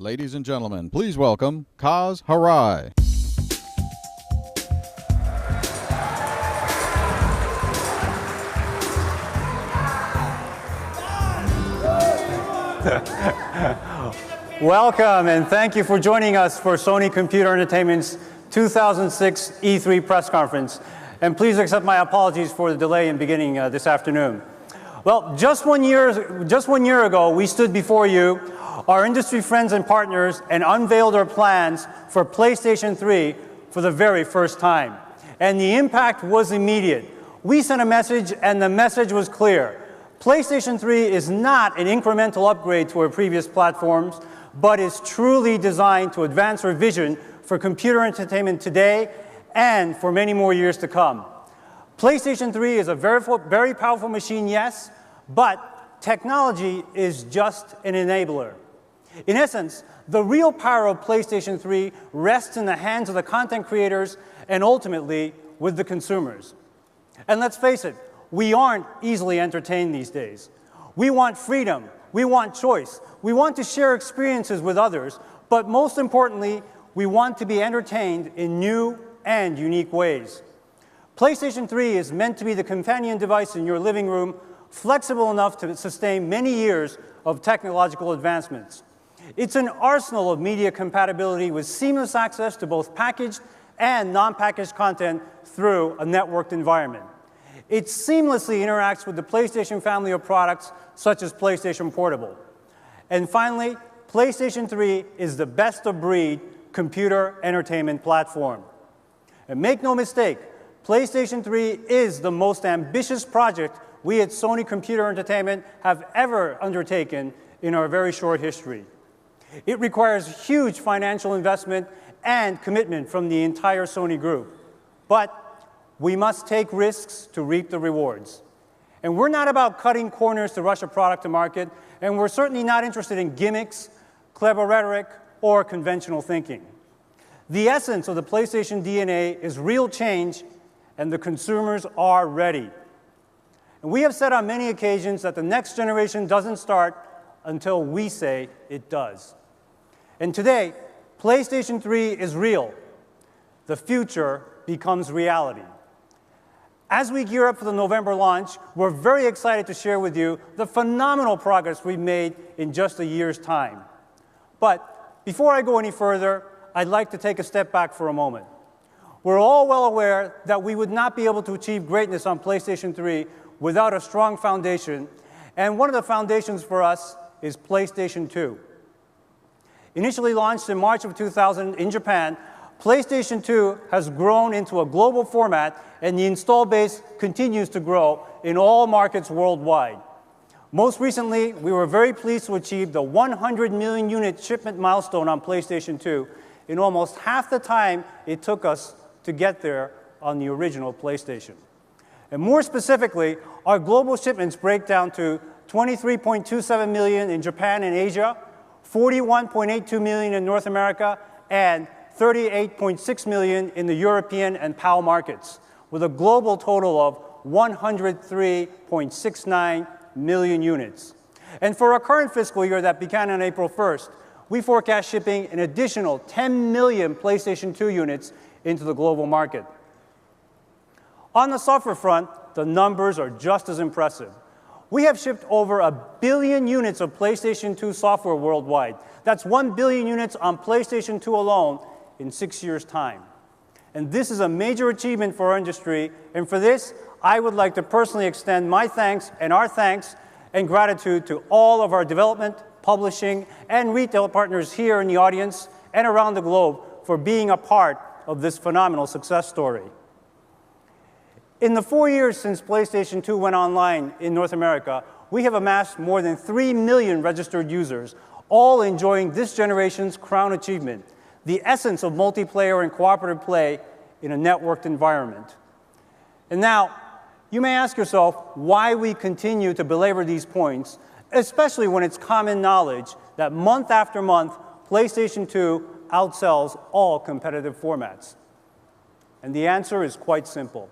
Ladies and gentlemen, please welcome Kaz Harai. Welcome and thank you for joining us for Sony Computer Entertainment's 2006 E3 press conference. And please accept my apologies for the delay in beginning this afternoon. Well, just one year ago, we stood before you, our industry friends and partners, and unveiled our plans for PlayStation 3 for the very first time. And the impact was immediate. We sent a message, and the message was clear. PlayStation 3 is not an incremental upgrade to our previous platforms, but is truly designed to advance our vision for computer entertainment today and for many more years to come. PlayStation 3 is a very powerful machine, yes, but technology is just an enabler. In essence, the real power of PlayStation 3 rests in the hands of the content creators and ultimately with the consumers. And let's face it, we aren't easily entertained these days. We want freedom, we want choice, we want to share experiences with others, but most importantly, we want to be entertained in new and unique ways. PlayStation 3 is meant to be the companion device in your living room, flexible enough to sustain many years of technological advancements. It's an arsenal of media compatibility with seamless access to both packaged and non-packaged content through a networked environment. It seamlessly interacts with the PlayStation family of products, such as PlayStation Portable. And finally, PlayStation 3 is the best-of-breed computer entertainment platform. And make no mistake, PlayStation 3 is the most ambitious project we at Sony Computer Entertainment have ever undertaken in our very short history. It requires huge financial investment and commitment from the entire Sony group. But we must take risks to reap the rewards. And we're not about cutting corners to rush a product to market, and we're certainly not interested in gimmicks, clever rhetoric, or conventional thinking. The essence of the PlayStation DNA is real change, and the consumers are ready. And we have said on many occasions that the next generation doesn't start until we say it does. And today, PlayStation 3 is real. The future becomes reality. As we gear up for the November launch, we're very excited to share with you the phenomenal progress we've made in just a year's time. But before I go any further, I'd like to take a step back for a moment. We're all well aware that we would not be able to achieve greatness on PlayStation 3 without a strong foundation, and one of the foundations for us is PlayStation 2. Initially launched in March of 2000 in Japan, PlayStation 2 has grown into a global format, and the install base continues to grow in all markets worldwide. Most recently, we were very pleased to achieve the 100 million unit shipment milestone on PlayStation 2 in almost half the time it took us to get there on the original PlayStation. And more specifically, our global shipments break down to 23.27 million in Japan and Asia, 41.82 million in North America, and 38.6 million in the European and PAL markets, with a global total of 103.69 million units. And for our current fiscal year that began on April 1st, we forecast shipping an additional 10 million PlayStation 2 units into the global market. On the software front, the numbers are just as impressive. We have shipped over 1 billion units of PlayStation 2 software worldwide. That's 1 billion units on PlayStation 2 alone in 6 years' time. And this is a major achievement for our industry, and for this, I would like to personally extend my thanks and our thanks and gratitude to all of our development, publishing, and retail partners here in the audience and around the globe for being a part of this phenomenal success story. In the 4 years since PlayStation 2 went online in North America, we have amassed more than 3 million registered users, all enjoying this generation's crown achievement, the essence of multiplayer and cooperative play in a networked environment. And now, you may ask yourself why we continue to belabor these points, especially when it's common knowledge that month after month, PlayStation 2 outsells all competitive formats. And the answer is quite simple.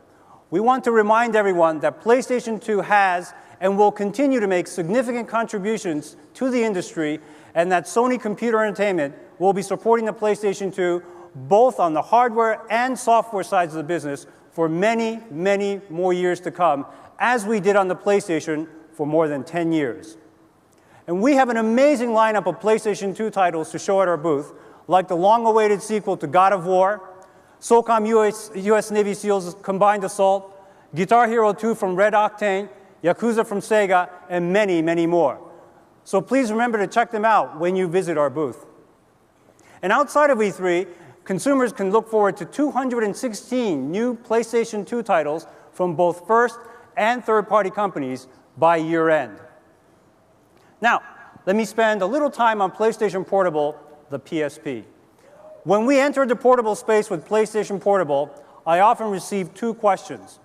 We want to remind everyone that PlayStation 2 has and will continue to make significant contributions to the industry, and that Sony Computer Entertainment will be supporting the PlayStation 2 both on the hardware and software sides of the business for many, many more years to come, as we did on the PlayStation for more than 10 years. And we have an amazing lineup of PlayStation 2 titles to show at our booth, like the long-awaited sequel to God of War, SOCOM US Navy SEALs Combined Assault, Guitar Hero 2 from Red Octane, Yakuza from Sega, and many, many more. So please remember to check them out when you visit our booth. And outside of E3, consumers can look forward to 216 new PlayStation 2 titles from both first and third-party companies by year-end. Now, let me spend a little time on PlayStation Portable, the PSP. When we entered the portable space with PlayStation Portable, I often received two questions.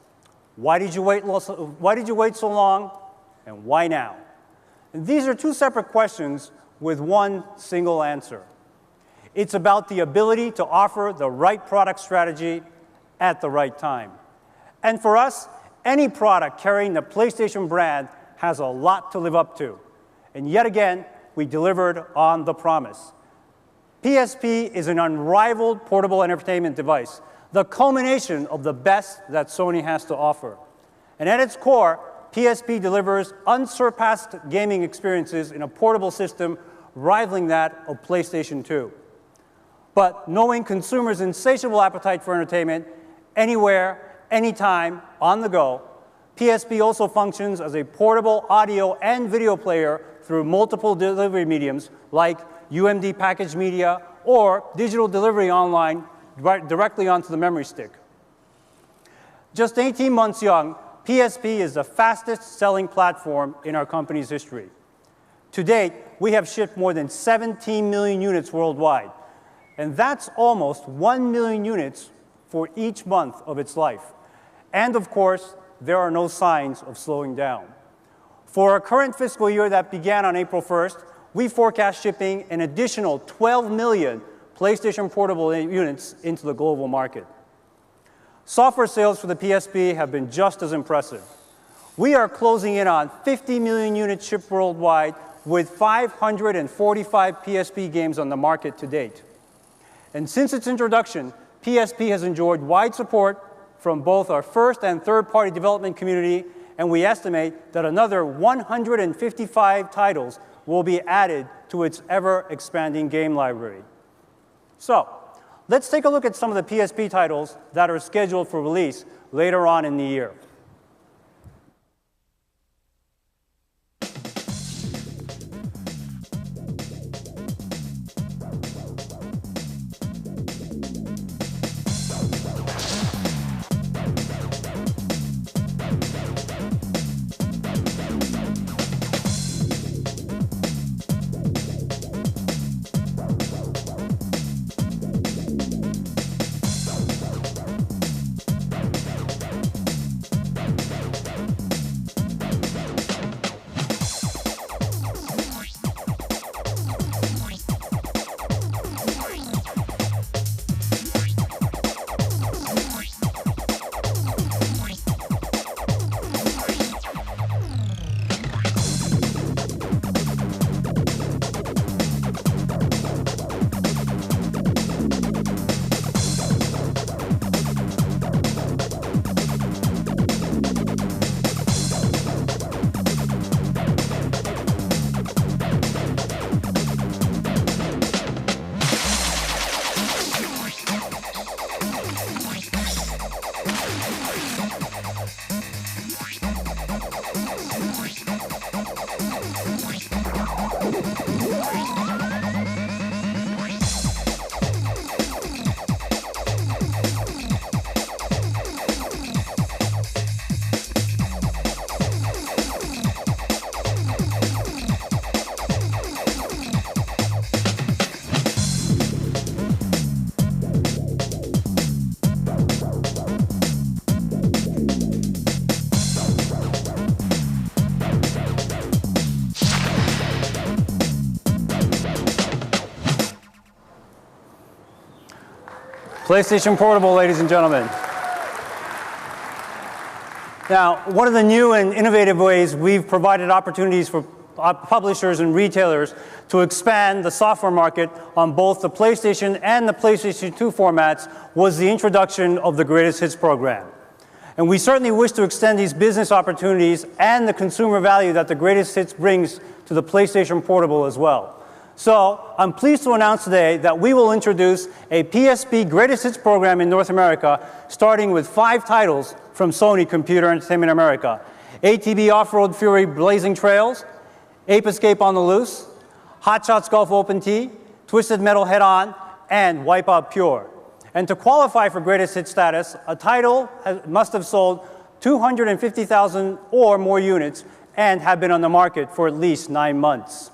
Why did you wait so long, and why now? And these are two separate questions with one single answer. It's about the ability to offer the right product strategy at the right time. And for us, any product carrying the PlayStation brand has a lot to live up to. And yet again, we delivered on the promise. PSP is an unrivaled portable entertainment device, the culmination of the best that Sony has to offer. And at its core, PSP delivers unsurpassed gaming experiences in a portable system rivaling that of PlayStation 2. But knowing consumers' insatiable appetite for entertainment, anywhere, anytime, on the go, PSP also functions as a portable audio and video player through multiple delivery mediums like UMD packaged media or digital delivery online directly onto the memory stick. Just 18 months young, PSP is the fastest-selling platform in our company's history. To date, we have shipped more than 17 million units worldwide, and that's almost 1 million units for each month of its life. And of course, there are no signs of slowing down. For our current fiscal year that began on April 1st, we forecast shipping an additional 12 million PlayStation Portable units into the global market. Software sales for the PSP have been just as impressive. We are closing in on 50 million units shipped worldwide with 545 PSP games on the market to date. And since its introduction, PSP has enjoyed wide support from both our first and third-party development community, and we estimate that another 155 titles will be added to its ever-expanding game library. So, let's take a look at some of the PSP titles that are scheduled for release later on in the year. PlayStation Portable, ladies and gentlemen. Now, one of the new and innovative ways we've provided opportunities for publishers and retailers to expand the software market on both the PlayStation and the PlayStation 2 formats was the introduction of the Greatest Hits program. And we certainly wish to extend these business opportunities and the consumer value that the Greatest Hits brings to the PlayStation Portable as well. So I'm pleased to announce today that we will introduce a PSP Greatest Hits program in North America, starting with 5 titles from Sony Computer Entertainment America: ATV Off-Road Fury Blazing Trails, Ape Escape on the Loose, Hot Shots Golf Open T, Twisted Metal Head On, and Wipeout Pure. And to qualify for Greatest Hit status, a title must have sold 250,000 or more units and have been on the market for at least 9 months.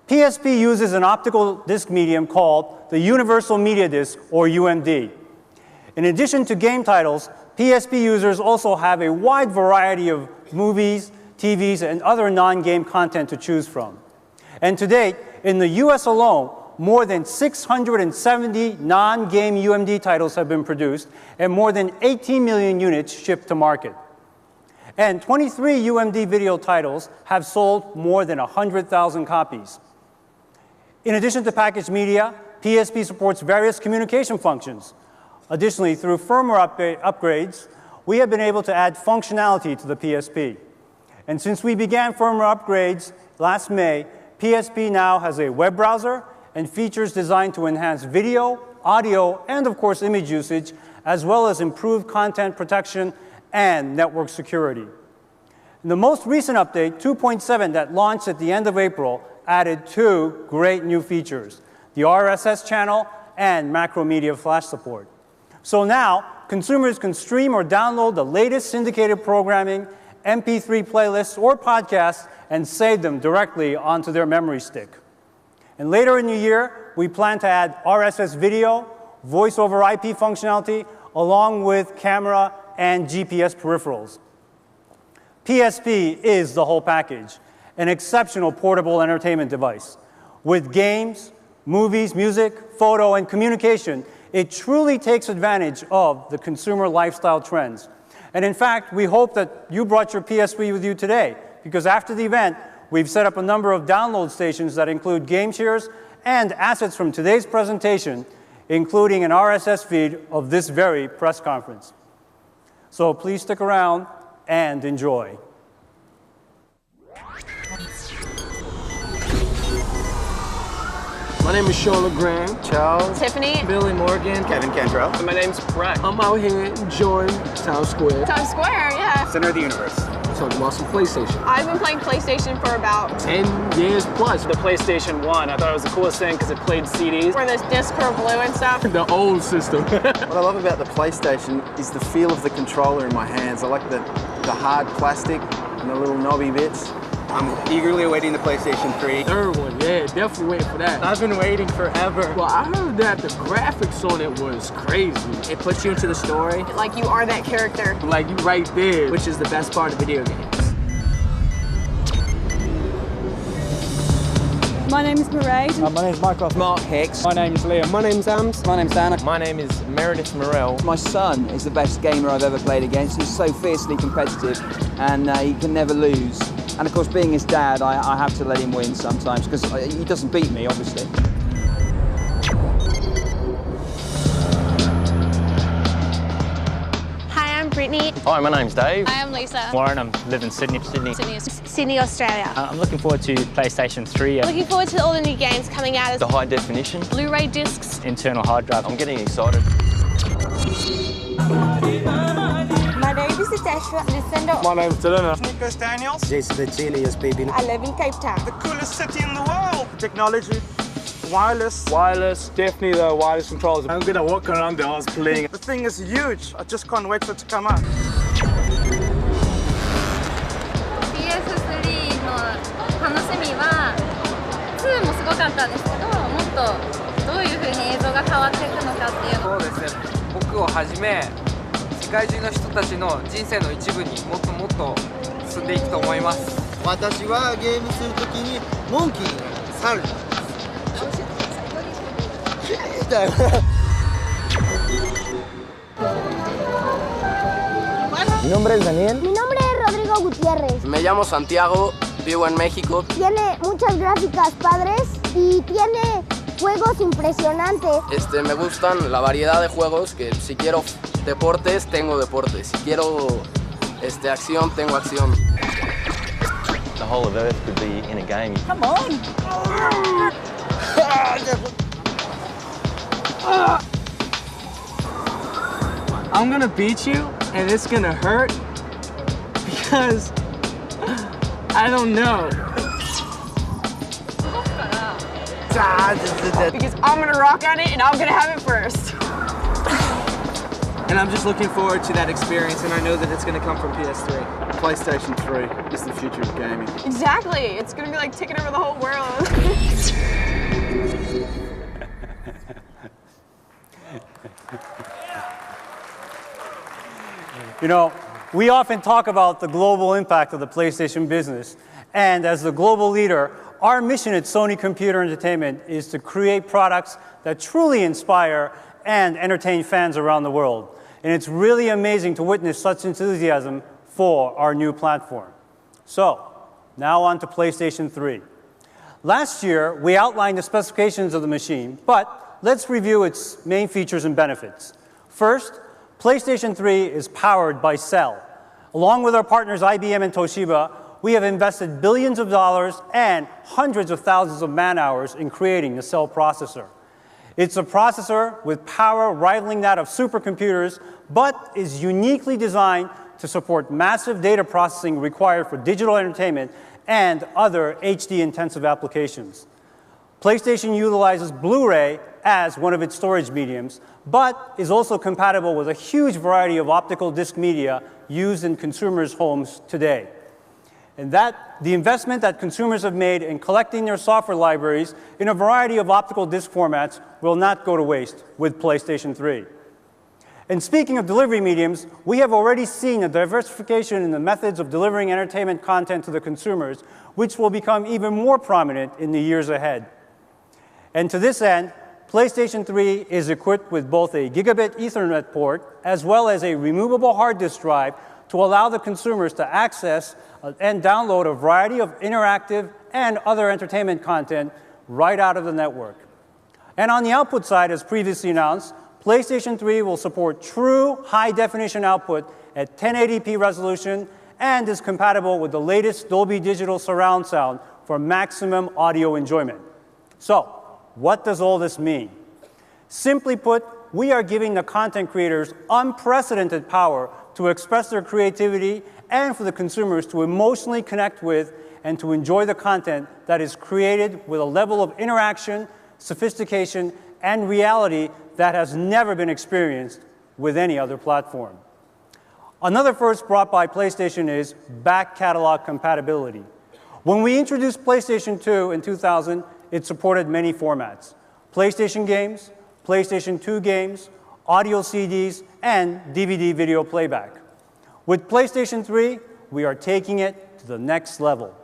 PSP uses an optical disc medium called the Universal Media Disc, or UMD. In addition to game titles, PSP users also have a wide variety of movies, TVs, and other non-game content to choose from. And to date, in the US alone, more than 670 non-game UMD titles have been produced, and more than 18 million units shipped to market. And 23 UMD video titles have sold more than 100,000 copies. In addition to packaged media, PSP supports various communication functions. Additionally, through firmware upgrades, we have been able to add functionality to the PSP. And since we began firmware upgrades last May, PSP now has a web browser and features designed to enhance video, audio, and of course image usage, as well as improved content protection and network security. And the most recent update, 2.7, that launched at the end of April, added 2 great new features: the RSS channel and macromedia flash support. So now, consumers can stream or download the latest syndicated programming, MP3 playlists, or podcasts and save them directly onto their memory stick. And later in the year, we plan to add RSS video, voice over IP functionality, along with camera and GPS peripherals. PSP is the whole package, an exceptional portable entertainment device. With games, movies, music, photo, and communication, it truly takes advantage of the consumer lifestyle trends. And in fact, we hope that you brought your PSP with you today, because after the event, we've set up a number of download stations that include game shares and assets from today's presentation, including an RSS feed of this very press conference. So please stick around and enjoy. My name is Sean LeGrand. Charles. Tiffany. Billy Morgan. Kevin Cantrell. My name's Brett. I'm out here enjoying Times Square. Times Square, yeah. Center of the universe. Talking about some PlayStation. I've been playing PlayStation for about 10 years plus. The PlayStation 1, I thought it was the coolest thing because it played CDs. where this disc are blue and stuff. The old system. What I love about the PlayStation is the feel of the controller in my hands. I like the hard plastic and the little knobby bits. I'm eagerly awaiting the PlayStation 3. Third one, yeah, definitely waiting for that. I've been waiting forever. Well, I heard that the graphics on it was crazy. It puts you into the story. Like you are that character. Like you right there. Which is the best part of video games. My name is Mairead. My name's Michael. Mark Hicks. My name's Liam. My name's Ams. My name's Dana. My name is Meredith Morell. My son is the best gamer I've ever played against. He's so fiercely competitive and he can never lose. And of course, being his dad, I have to let him win sometimes because he doesn't beat me, obviously. Hi, I'm Brittany. Hi, my name's Dave. Hi, I'm Lisa. Warren, I live in Sydney. Sydney, Australia. I'm looking forward to PlayStation 3. Looking forward to all the new games coming out. The high definition. Blu-ray discs. Internal hard drive. I'm getting excited. My name is Natasha Lucinda. My name's Dylan. Nicholas Daniels. Jason the Genius, baby. I live in Cape Town. The coolest city in the world. Technology, wireless. Wireless, definitely the wireless controls. I'm gonna walk around the house playing. The thing is huge. I just can't wait for it to come out. PS3 の楽しみは2もすごかったんですけど、もっとどういう風に映像が変わっていくのかっていう。そうですね。僕をはじめ世界中の人たちの人生の一部にもっともっと進んでいくと思います。私はゲームするときにモンキー猿だよ。nombre es Daniel. Mi nombre es Rodrigo Gutiérrez. Me llamo Santiago, vivo en México. Tiene muchas gráficas padres y tiene juegos impresionantes. Me gustan la variedad de juegos, que si quiero deportes, tengo deportes. Si quiero acción, tengo acción. The whole of Earth could be in a game. Come on! I'm gonna beat you, and it's gonna hurt because I don't know. Because I'm gonna rock on it and I'm gonna have it first. And I'm just looking forward to that experience, and I know that it's gonna come from PS3. PlayStation 3 is the future of gaming. Exactly. It's gonna be like taking over the whole world. You know, we often talk about the global impact of the PlayStation business. And as the global leader, our mission at Sony Computer Entertainment is to create products that truly inspire and entertain fans around the world. And it's really amazing to witness such enthusiasm for our new platform. So, now on to PlayStation 3. Last year, we outlined the specifications of the machine, but let's review its main features and benefits. First, PlayStation 3 is powered by Cell. Along with our partners IBM and Toshiba, we have invested billions of dollars and hundreds of thousands of man-hours in creating the Cell processor. It's a processor with power rivaling that of supercomputers, but is uniquely designed to support massive data processing required for digital entertainment and other HD-intensive applications. PlayStation utilizes Blu-ray as one of its storage mediums, but is also compatible with a huge variety of optical disc media used in consumers' homes today. And the investment that consumers have made in collecting their software libraries in a variety of optical disc formats will not go to waste with PlayStation 3. And speaking of delivery mediums, we have already seen a diversification in the methods of delivering entertainment content to the consumers, which will become even more prominent in the years ahead. And to this end, PlayStation 3 is equipped with both a gigabit Ethernet port as well as a removable hard disk drive to allow the consumers to access and download a variety of interactive and other entertainment content right out of the network. And on the output side, as previously announced, PlayStation 3 will support true high-definition output at 1080p resolution and is compatible with the latest Dolby Digital surround sound for maximum audio enjoyment. So, what does all this mean? Simply put, we are giving the content creators unprecedented power to express their creativity and for the consumers to emotionally connect with and to enjoy the content that is created with a level of interaction, sophistication, and reality that has never been experienced with any other platform. Another first brought by PlayStation is back catalog compatibility. When we introduced PlayStation 2 in 2000, it supported many formats: PlayStation games, PlayStation 2 games, audio CDs, and DVD video playback. With PlayStation 3, we are taking it to the next level.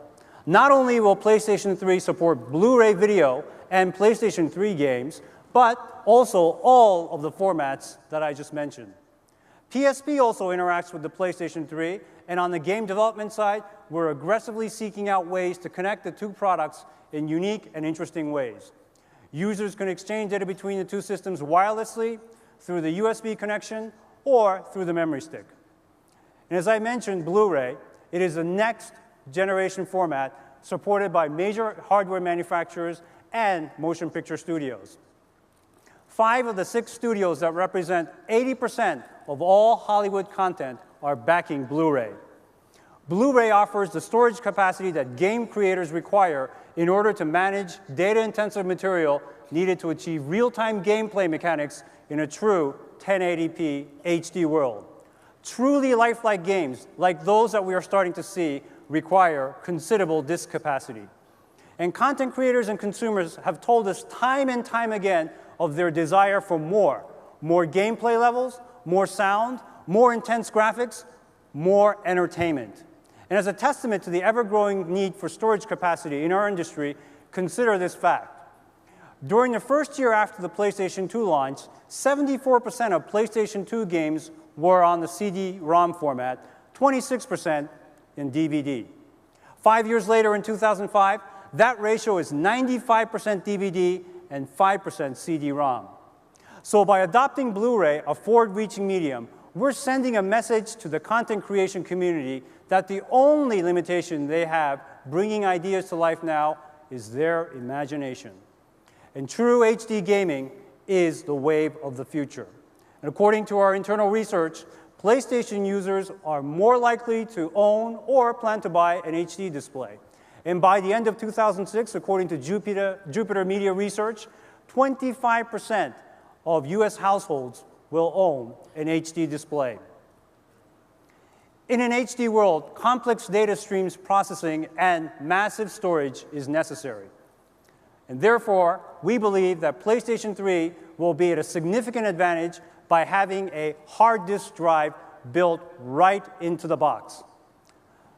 Not only will PlayStation 3 support Blu-ray video and PlayStation 3 games, but also all of the formats that I just mentioned. PSP also interacts with the PlayStation 3, and on the game development side, we're aggressively seeking out ways to connect the two products in unique and interesting ways. Users can exchange data between the two systems wirelessly, through the USB connection, or through the memory stick. And as I mentioned, Blu-ray, it is the next generation format supported by major hardware manufacturers and motion picture studios. 5 of the 6 studios that represent 80% of all Hollywood content are backing Blu-ray. Blu-ray offers the storage capacity that game creators require in order to manage data-intensive material needed to achieve real-time gameplay mechanics in a true 1080p HD world. Truly lifelike games, like those that we are starting to see, require considerable disk capacity. And content creators and consumers have told us time and time again of their desire for more gameplay levels, more sound, more intense graphics, more entertainment. And as a testament to the ever-growing need for storage capacity in our industry, consider this fact. During the first year after the PlayStation 2 launch, 74% of PlayStation 2 games were on the CD-ROM format, 26% in DVD. 5 years later, in 2005, that ratio is 95% DVD and 5% CD-ROM. So by adopting Blu-ray, a forward-reaching medium, we're sending a message to the content creation community that the only limitation they have bringing ideas to life now is their imagination. And true HD gaming is the wave of the future. And according to our internal research, PlayStation users are more likely to own or plan to buy an HD display. And by the end of 2006, according to Jupiter Media Research, 25% of US households will own an HD display. In an HD world, complex data streams processing and massive storage is necessary. And therefore, we believe that PlayStation 3 will be at a significant advantage by having a hard disk drive built right into the box.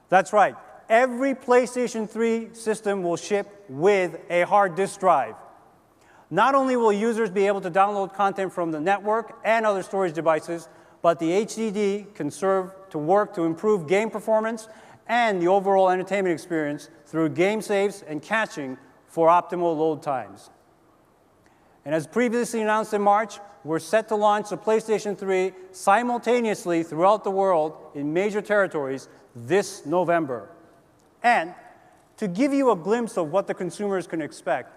That's right, every PlayStation 3 system will ship with a hard disk drive. Not only will users be able to download content from the network and other storage devices, but the HDD can serve to work to improve game performance and the overall entertainment experience through game saves and caching for optimal load times. And as previously announced in March, we're set to launch the PlayStation 3 simultaneously throughout the world in major territories this November. And to give you a glimpse of what the consumers can expect,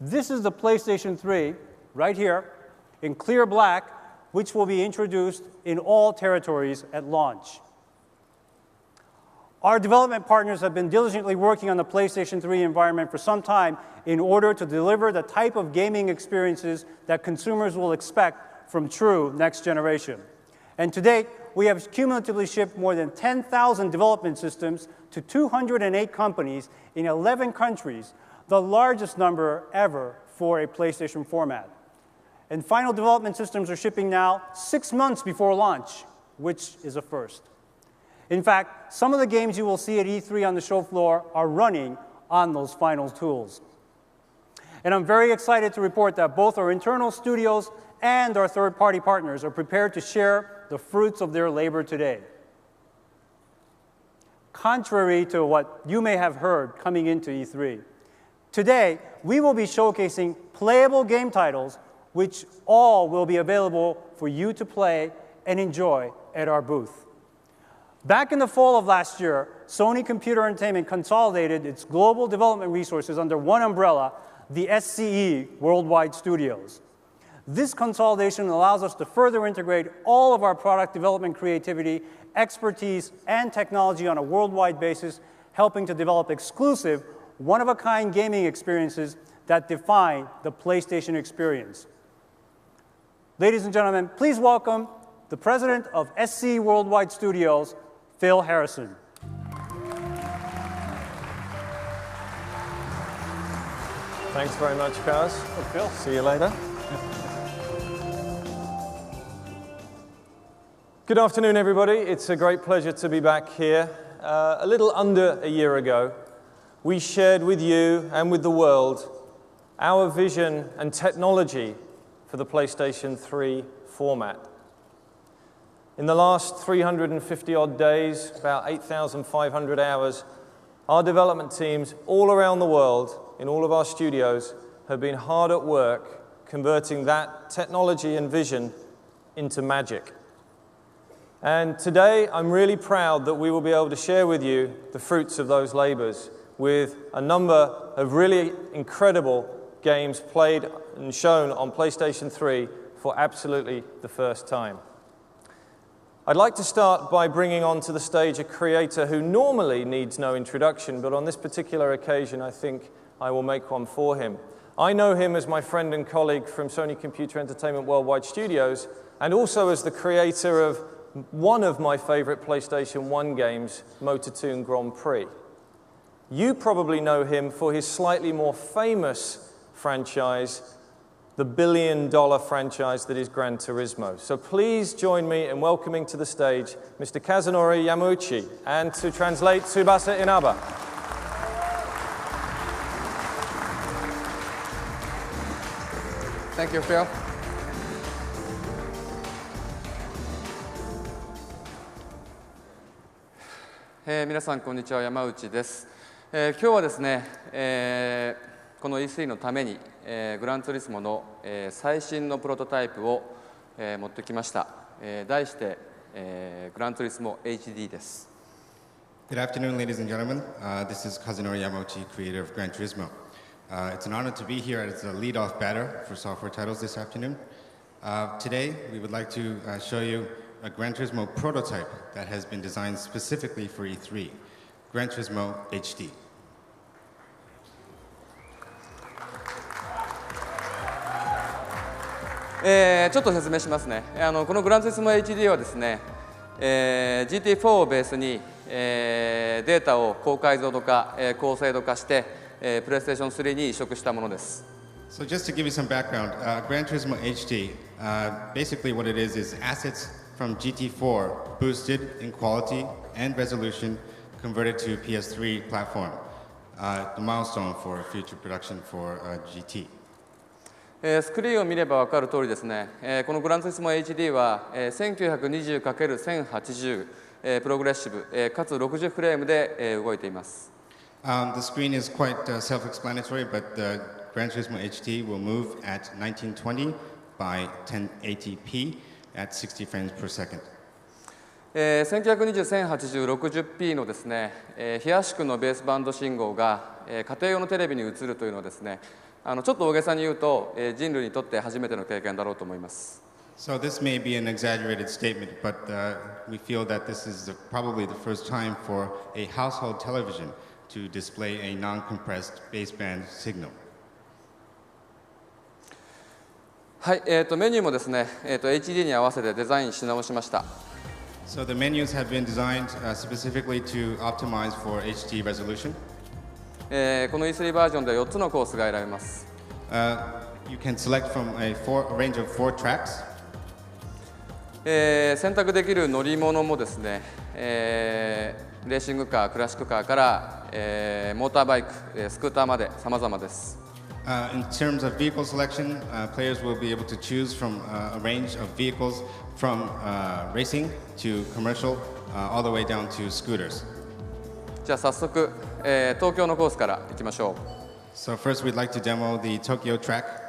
this is the PlayStation 3 right here in clear black, which will be introduced in all territories at launch. Our development partners have been diligently working on the PlayStation 3 environment for some time in order to deliver the type of gaming experiences that consumers will expect from true next generation. And to date, we have cumulatively shipped more than 10,000 development systems to 208 companies in 11 countries, the largest number ever for a PlayStation format. And final development systems are shipping now 6 months before launch, which is a first. In fact, some of the games you will see at E3 on the show floor are running on those final tools. And I'm very excited to report that both our internal studios and our third-party partners are prepared to share the fruits of their labor today. Contrary to what you may have heard coming into E3, today we will be showcasing playable game titles which all will be available for you to play and enjoy at our booth. Back in the fall of last year, Sony Computer Entertainment consolidated its global development resources under one umbrella, the SCE Worldwide Studios. This consolidation allows us to further integrate all of our product development creativity, expertise, and technology on a worldwide basis, helping to develop exclusive, one-of-a-kind gaming experiences that define the PlayStation experience. Ladies and gentlemen, please welcome the president of SCE Worldwide Studios, Phil Harrison. Thanks very much, Kaz. Oh, Phil. See you later. Good afternoon, everybody. It's a great pleasure to be back here. A little under a year ago, we shared with you and with the world our vision and technology for the PlayStation 3 format. In the last 350-odd days, about 8,500 hours, our development teams all around the world, in all of our studios, have been hard at work converting that technology and vision into magic. And today, I'm really proud that we will be able to share with you the fruits of those labors with a number of really incredible games played and shown on PlayStation 3 for absolutely the first time. I'd like to start by bringing onto the stage a creator who normally needs no introduction, but on this particular occasion, I think I will make one for him. I know him as my friend and colleague from Sony Computer Entertainment Worldwide Studios, and also as the creator of one of my favorite PlayStation 1 games, Motortoon Grand Prix. You probably know him for his slightly more famous franchise, the billion-dollar franchise that is Gran Turismo. So please join me in welcoming to the stage Mr. Kazunori Yamauchi, and to translate, Tsubasa Inaba. Thank you, Phil. 皆さんこんにちは、山内です。今日はですね、この E3 のために、グランツーリスモの、最新のプロトタイプを、持ってきました。題して、グランツーリスモ HD です。Good afternoon, ladies and gentlemen. This is Kazunori Yamauchi, creator of Gran Turismo. It's an honor to be here as a lead-off batter for software titles this afternoon. Today, we would like to show you a Gran Turismo prototype that has been designed specifically for E3, Gran Turismo HD. ちょっと説明しますね。このグランツーリスモ HD はですね、GT4 をベースに、データを高解像度化、高精度化して、プレイステーション3に移植したものです。So just to give you some background, Gran Turismo HD, basically what it is assets from GT4 boosted in quality and resolution converted to PS3 platform, the milestone for future production for GT. スクリーンを見れば分かる通りですね、このグランツーリスモ HD は 1920×1080 プログレッシブ、かつ60フレームで動いています。The screen is quite self-explanatory, but the Gran Turismo HD will move at 1920 by 1080p at 60 frames per second. 1920×1080-60p のですね、非圧縮のベースバンド信号が家庭用のテレビに映るというのはですね、ちょっと大げさに言うと、人類にとって初めての経験だろうと思います。So this may be an exaggerated statement, but we feel that this is probably the first time for a household television to display a non-compressed baseband signal. はい、メニューもですね、HD に合わせてデザインし直しました。So the menus have been designed specifically to optimize for HD resolution. この E3 バージョンで4つのコースが選べます。You can select from a range of 4 tracks. 選択できる乗り物もですね、レーシングカー、クラシックカーから、モーターバイク、スクーターまで様々です。In terms of vehicle selection, players will be able to choose from a range of vehicles from racing to commercial, all the way down to scooters. じゃあ早速、東京のコースから行きましょう。So first, we'd like to demo the Tokyo track.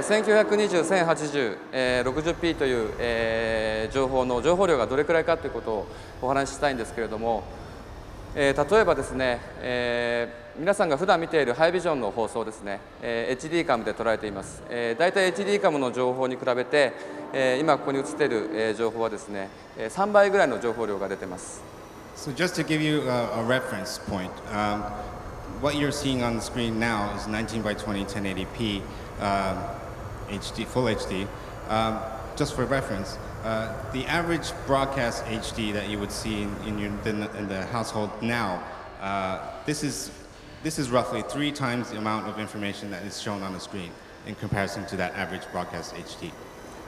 1920×1080、60p という、情報量がどれくらいかということをお話ししたいんですけれども、例えばですね、皆さんが普段見ているハイビジョンの放送ですね、HD カムで捉えています。だいたい HD カムの情報に比べて、今ここに映っている、情報はですね、3倍ぐらいの情報量が出ています。So just to give you a reference point, what you're seeing on the screen now is 19 by 20 1080p HD, full HD. Just for reference, the average broadcast HD that you would see in the household now, this is roughly 3 times the amount of information that is shown on the screen in comparison to that average broadcast HD.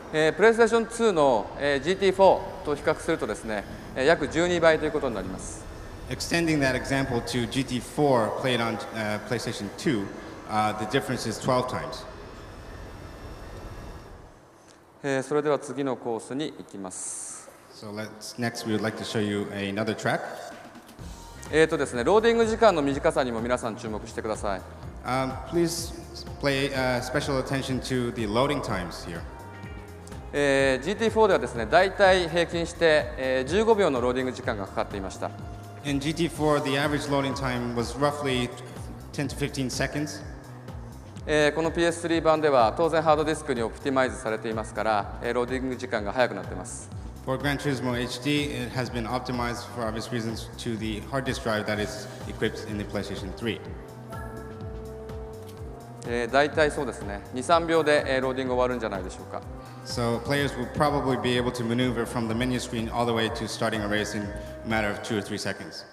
プレイステーション2の GT4 と比較するとですね、約12倍ということになります。Extending that example to GT4 played on PlayStation 2, the difference is 12 times. それでは次のコースに行きます。So next we would like to show you another track. ですね、ローディング時間の短さにも皆さん注目してください。Please pay special attention to the loading times here. GT4 ではですね、だいたい平均して15秒のローディング時間がかかっていました。In GT4, the average loading time was roughly 10 to 15 seconds. この PS3 版では当然ハードディスクにオプティマイズされていますから、ローディング時間が速くなっています。For Gran Turismo HD, it has been optimized for obvious reasons to the hard disk drive that is equipped in the PlayStation 3. だいたいそうですね、2、3秒でローディング終わるんじゃないでしょうか。So players will probably be able to maneuver from the menu screen all the way to starting a race in a matter of 2 or 3 seconds.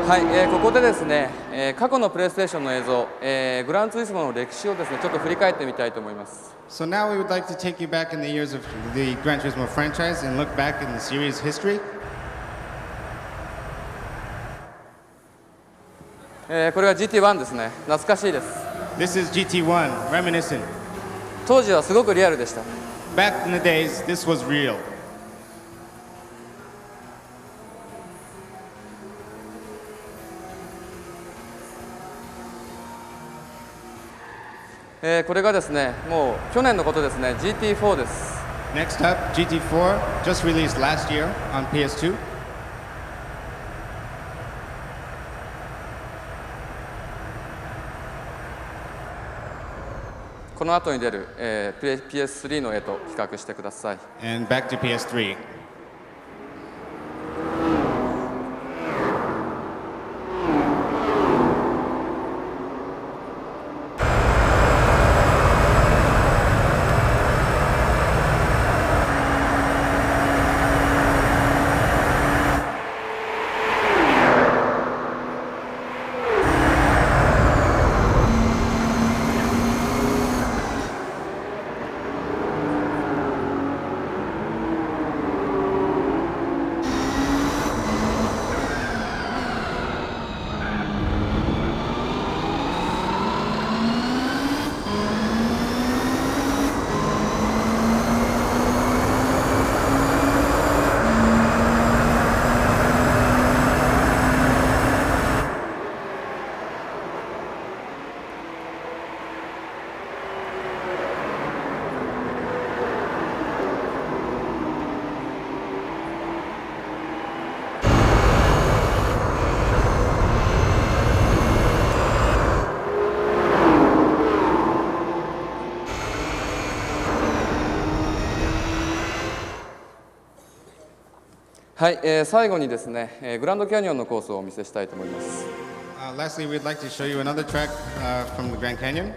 はい、ここでですね、過去のプレイステーションの映像、グランツーリスモの歴史をですね、ちょっと振り返ってみたいと思います。So now we would like to take you back in the years of the Gran Turismo franchise and look back in the series history. これは GT1 ですね。懐かしいです。This is GT1, reminiscent. 当時はすごくリアルでした。Back in the days, this was real. これがですね、もう去年のことですね、GT4 です。Next up, GT4, just released last year on PS2. この後に出る、PS3 の絵と比較してください。And back to PS3. はい、最後にですね、グランドキャニオンのコースをお見せしたいと思います。Lastly, we'd like to show you another track from the Grand Canyon. こ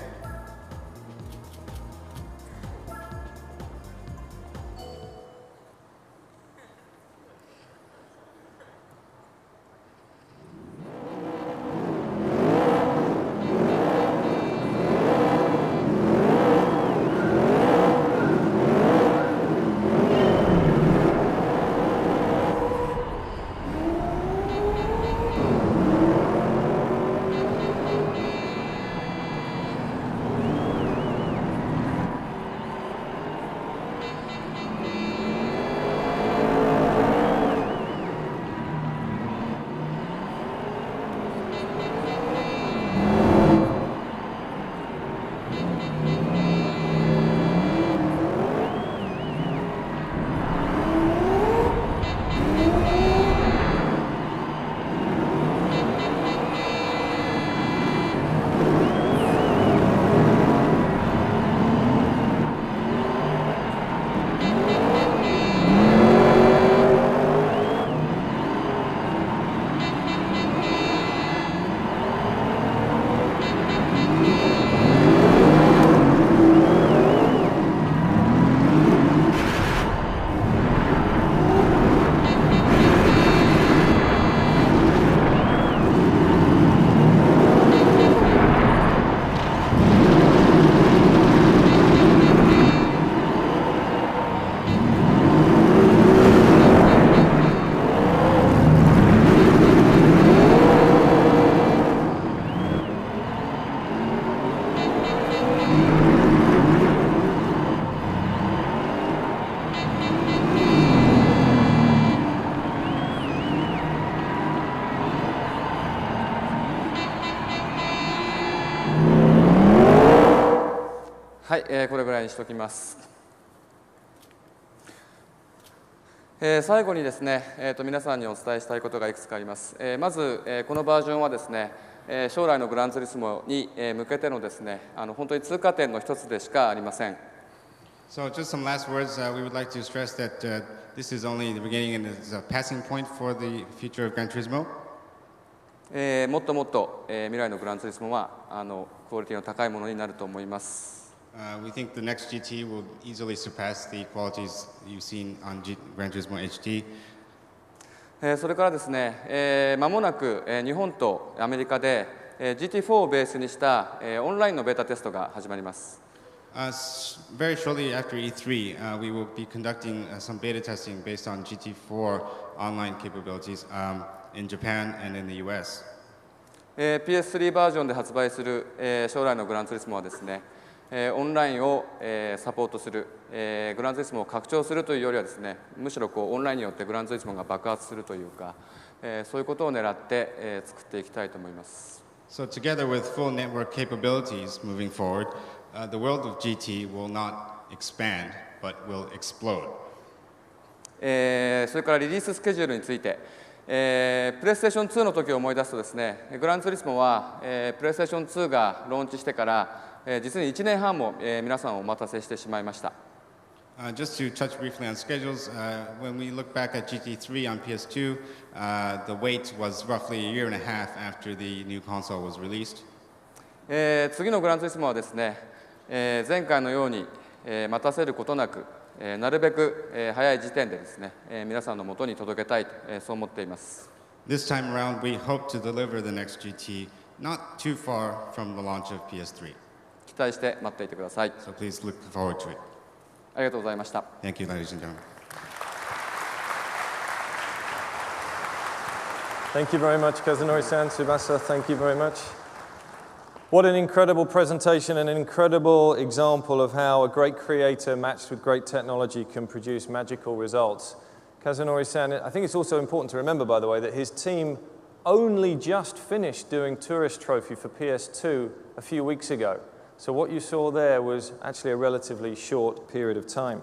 はい、これぐらいにしておきます。最後にですね、皆さんにお伝えしたいことがいくつかあります。まず、このバージョンはですね、将来のグランツーリスモに向けてのですね、本当に通過点の一つでしかありません。So just some last words. We would like to stress that this is only the beginning and it's a passing point for the future of Gran Turismo. もっともっと、未来のグランツーリスモはクオリティの高いものになると思います。We think the next GT will easily surpass the qualities you've seen on Gran Turismo HT. それからですね、間もなく日本とアメリカで GT4 をベースにしたオンラインのベータテストが始まります。Very shortly after E3, we will be conducting some beta testing based on GT4 online capabilities in Japan and in the US. PS3 バージョンで発売する将来のグランツーリスモはですね、オンラインをサポートする、グランツーリスモを拡張するというよりはですね、むしろオンラインによってグランツーリスモが爆発するというか、そういうことを狙って作っていきたいと思います。So together with full network capabilities moving forward, the world of GT will not expand, but will explode. それからリリーススケジュールについて、プレイステーション2の時を思い出すとですね、グランツーリスモは、プレイステーション2がローンチしてから実に1年半も皆さんをお待たせしてしまいました。Just to touch briefly on schedules, when we look back at GT3 on PS2, the wait was roughly a year and a half after the new console was released. 次のグランツーリスモはですね、前回のように待たせることなく、なるべく早い時点でですね、皆さんのもとに届けたいと、そう思っています。This time around, we hope to deliver the next GT not too far from the launch of PS3. 期待して待っていてください。So please look forward to it. ありがとうございました。Thank you, ladies and gentlemen. Thank you very much, Kazunori-san. Tsubasa, thank you very much. What an incredible presentation, an incredible example of how a great creator matched with great technology can produce magical results. Kazunori-san, I think it's also important to remember, by the way, that his team only just finished doing Tourist Trophy for PS2 a few weeks ago. So what you saw there was actually a relatively short period of time.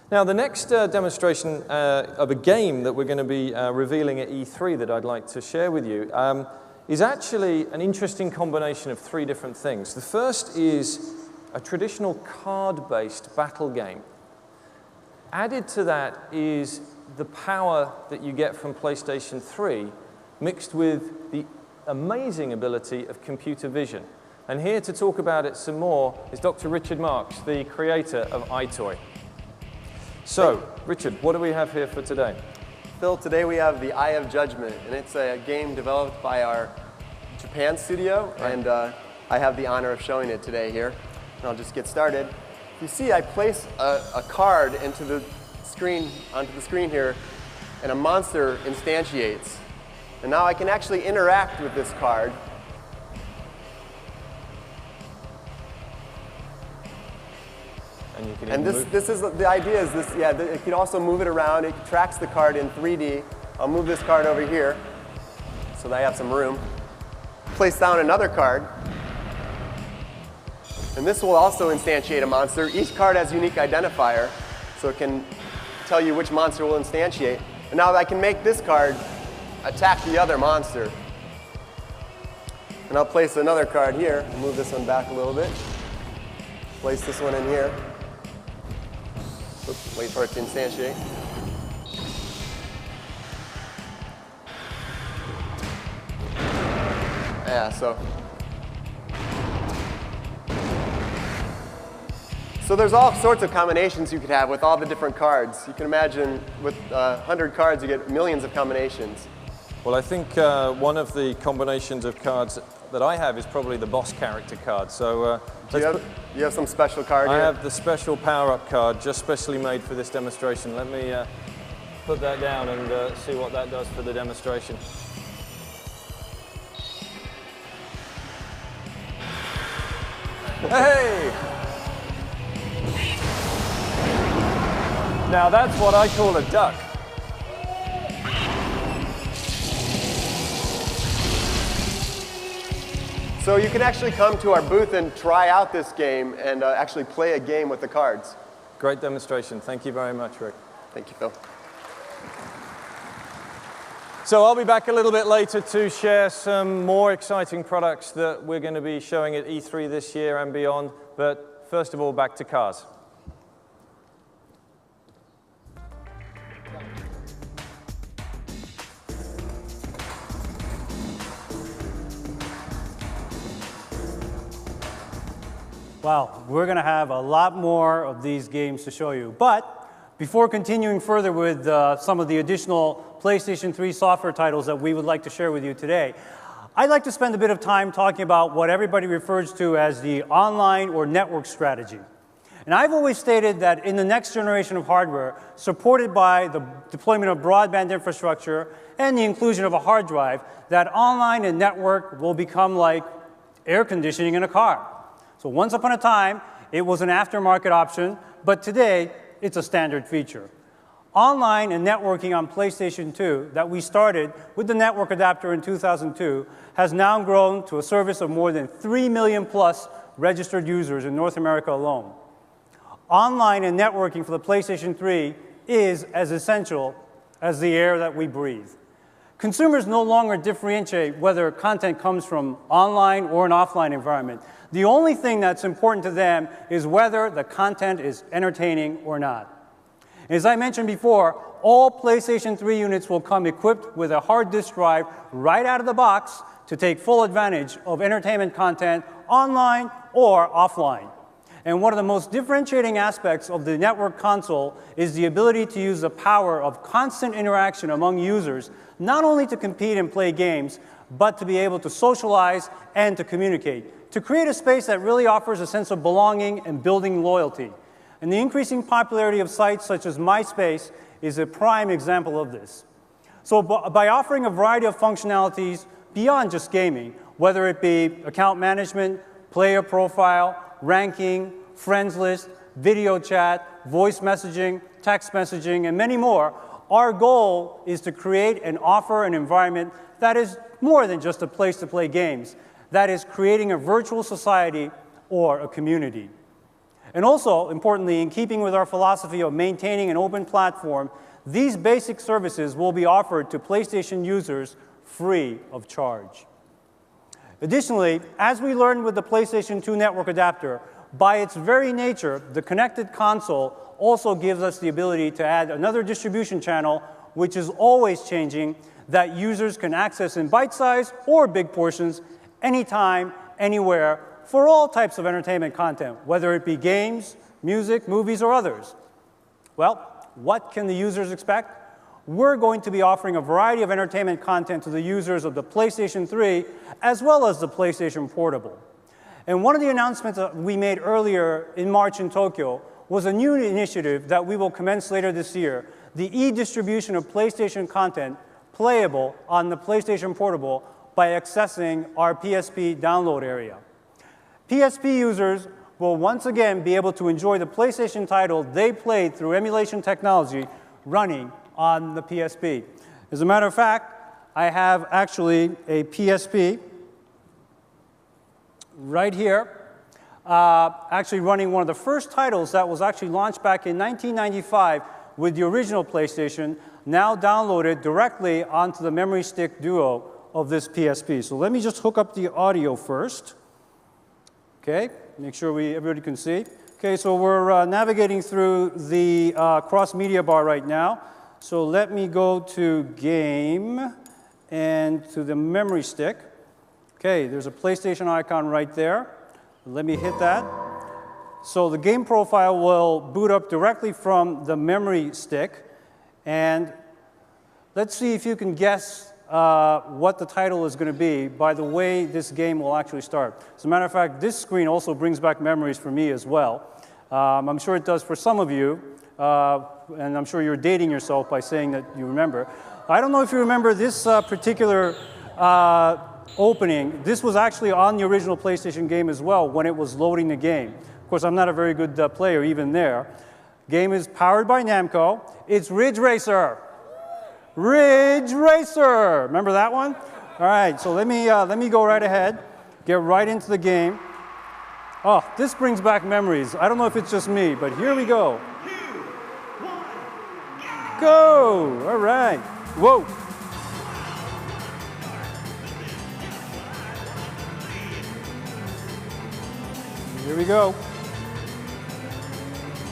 Now, the next demonstration of a game that we're going to be revealing at E3 that I'd like to share with you is actually an interesting combination of three different things. The first is a traditional card-based battle game. Added to that is the power that you get from PlayStation 3 mixed with the amazing ability of computer vision. And here to talk about it some more is Dr. Richard Marks, the creator of iToy. So, Richard, what do we have here for today? Phil, today we have the Eye of Judgment, and it's a game developed by our Japan studio, and I have the honor of showing it today here. And I'll just get started. You see, I place a card onto the screen here, and a monster instantiates. And now I can actually interact with this card. And this is the idea is this, yeah, it can also move it around. It tracks the card in 3D. I'll move this card over here so that I have some room. Place down another card. And this will also instantiate a monster. Each card has a unique identifier, so it can tell you which monster will instantiate. And now I can make this card attack the other monster. And I'll place another card here. Move this one back a little bit. Place this one in here. Oops, wait for it to instantiate. Yeah, so there's all sorts of combinations you could have with all the different cards. You can imagine with 100 cards you get millions of combinations. Well, I think one of the combinations of cards that I have is probably the boss character card. So you have some special card here? I have the special power-up card, just specially made for this demonstration. Let me put that down and see what that does for the demonstration. Hey! Now that's what I call a duck. So you can actually come to our booth and try out this game and actually play a game with the cards. Great demonstration. Thank you very much, Rick. Thank you, Phil. So I'll be back a little bit later to share some more exciting products that we're going to be showing at E3 this year and beyond. But first of all, back to cars. Wow, we're going to have a lot more of these games to show you. But before continuing further with some of the additional PlayStation 3 software titles that we would like to share with you today, I'd like to spend a bit of time talking about what everybody refers to as the online or network strategy. And I've always stated that in the next generation of hardware, supported by the deployment of broadband infrastructure and the inclusion of a hard drive, that online and network will become like air conditioning in a car. So once upon a time, it was an aftermarket option, but today, it's a standard feature. Online and networking on PlayStation 2 that we started with the network adapter in 2002 has now grown to a service of more than 3 million plus registered users in North America alone. Online and networking for the PlayStation 3 is as essential as the air that we breathe. Consumers no longer differentiate whether content comes from online or an offline environment. The only thing that's important to them is whether the content is entertaining or not. As I mentioned before, all PlayStation 3 units will come equipped with a hard disk drive right out of the box to take full advantage of entertainment content online or offline. And one of the most differentiating aspects of the network console is the ability to use the power of constant interaction among users, not only to compete and play games, but to be able to socialize and to communicate, to create a space that really offers a sense of belonging and building loyalty. And the increasing popularity of sites such as MySpace is a prime example of this. So by offering a variety of functionalities beyond just gaming, whether it be account management, player profile, ranking, friends list, video chat, voice messaging, text messaging, and many more, our goal is to create and offer an environment that is more than just a place to play games. That is creating a virtual society or a community. And also, importantly, in keeping with our philosophy of maintaining an open platform, these basic services will be offered to PlayStation users free of charge. Additionally, as we learned with the PlayStation 2 network adapter, by its very nature, the connected console also gives us the ability to add another distribution channel, which is always changing, that users can access in bite-sized or big portions, anytime, anywhere, for all types of entertainment content, whether it be games, music, movies, or others. Well, what can the users expect? We're going to be offering a variety of entertainment content to the users of the PlayStation 3, as well as the PlayStation Portable. And one of the announcements that we made earlier in March in Tokyo was a new initiative that we will commence later this year, the e-distribution of PlayStation content playable on the PlayStation Portable by accessing our PSP download area. PSP users will once again be able to enjoy the PlayStation title they played through emulation technology running on the PSP. As a matter of fact, I have actually a PSP right here, actually running one of the first titles that was actually launched back in 1995 with the original PlayStation, now downloaded directly onto the memory stick duo of this PSP. So let me just hook up the audio first. Okay, make sure everybody can see. Okay, so we're navigating through the cross-media bar right now. So let me go to Game and to the memory stick. Okay, there's a PlayStation icon right there. Let me hit that. So the game profile will boot up directly from the memory stick. And let's see if you can guess what the title is going to be by the way this game will actually start. As a matter of fact, this screen also brings back memories for me as well. I'm sure it does for some of you, and I'm sure you're dating yourself by saying that you remember. I don't know if you remember this particular opening. This was actually on the original PlayStation game as well when it was loading the game. Of course, I'm not a very good player even there. Game is powered by Namco. It's Ridge Racer. Ridge Racer. Remember that one? All right, so let me go right ahead. get right into the game. Oh, this brings back memories. I don't know if it's just me, but here we go. Go! All right. Whoa. Here we go.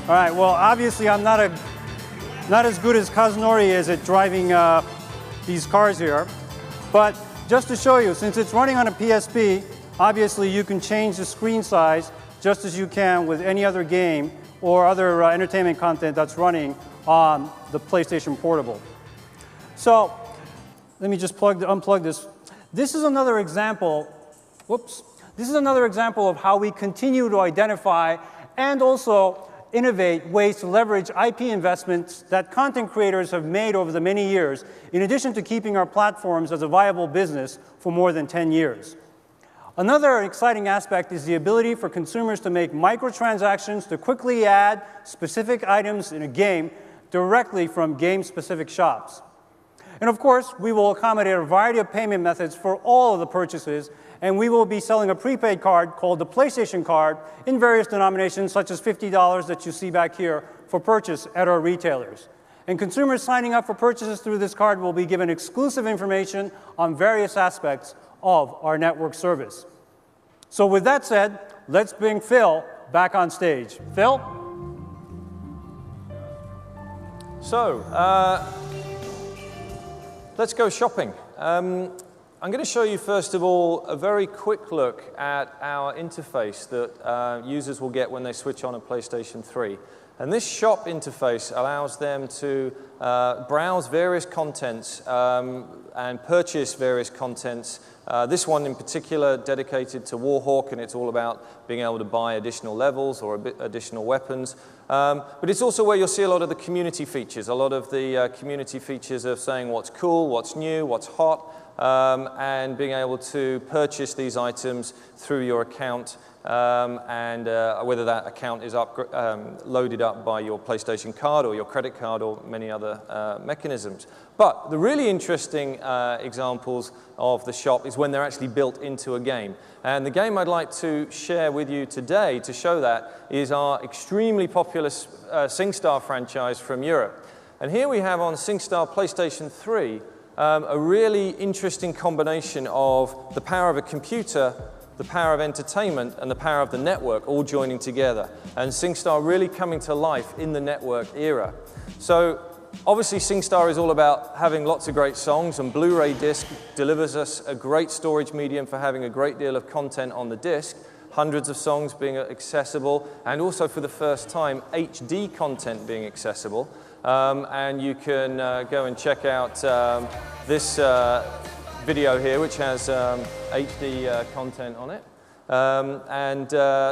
All right, well, obviously I'm not as good as Kazunori is at driving these cars here. But just to show you, since it's running on a PSP, obviously you can change the screen size just as you can with any other game or other entertainment content that's running on the PlayStation Portable. So let me just unplug this. This is another example, whoops. This is another example of how we continue to identify and also innovate ways to leverage IP investments that content creators have made over the many years, in addition to keeping our platforms as a viable business for more than 10 years. Another exciting aspect is the ability for consumers to make microtransactions to quickly add specific items in a game directly from game-specific shops. And of course, we will accommodate a variety of payment methods for all of the purchases, and we will be selling a prepaid card called the PlayStation Card in various denominations, such as $50 that you see back here for purchase at our retailers. And consumers signing up for purchases through this card will be given exclusive information on various aspects of our network service. So with that said, let's bring Phil back on stage. Phil? So, let's go shopping. I'm going to show you first of all a very quick look at our interface that users will get when they switch on a PlayStation 3. And this shop interface allows them to browse various contents and purchase various contents. This one in particular dedicated to Warhawk, and it's all about being able to buy additional levels or additional weapons. But it's also where you'll see a lot of the community features, a lot of the community features of saying what's cool, what's new, what's hot, and being able to purchase these items through your account, and whether that account is loaded up by your PlayStation card or your credit card or many other mechanisms. But the really interesting examples of the shop is when they're actually built into a game. And the game I'd like to share with you today to show that is our extremely popular SingStar franchise from Europe. And here we have on SingStar PlayStation 3 a really interesting combination of the power of a computer, the power of entertainment, and the power of the network all joining together. And SingStar really coming to life in the network era. So obviously SingStar is all about having lots of great songs, and Blu-ray disc delivers us a great storage medium for having a great deal of content on the disc, hundreds of songs being accessible, and also for the first time HD content being accessible. And you can go and check out this video here, which has HD content on it.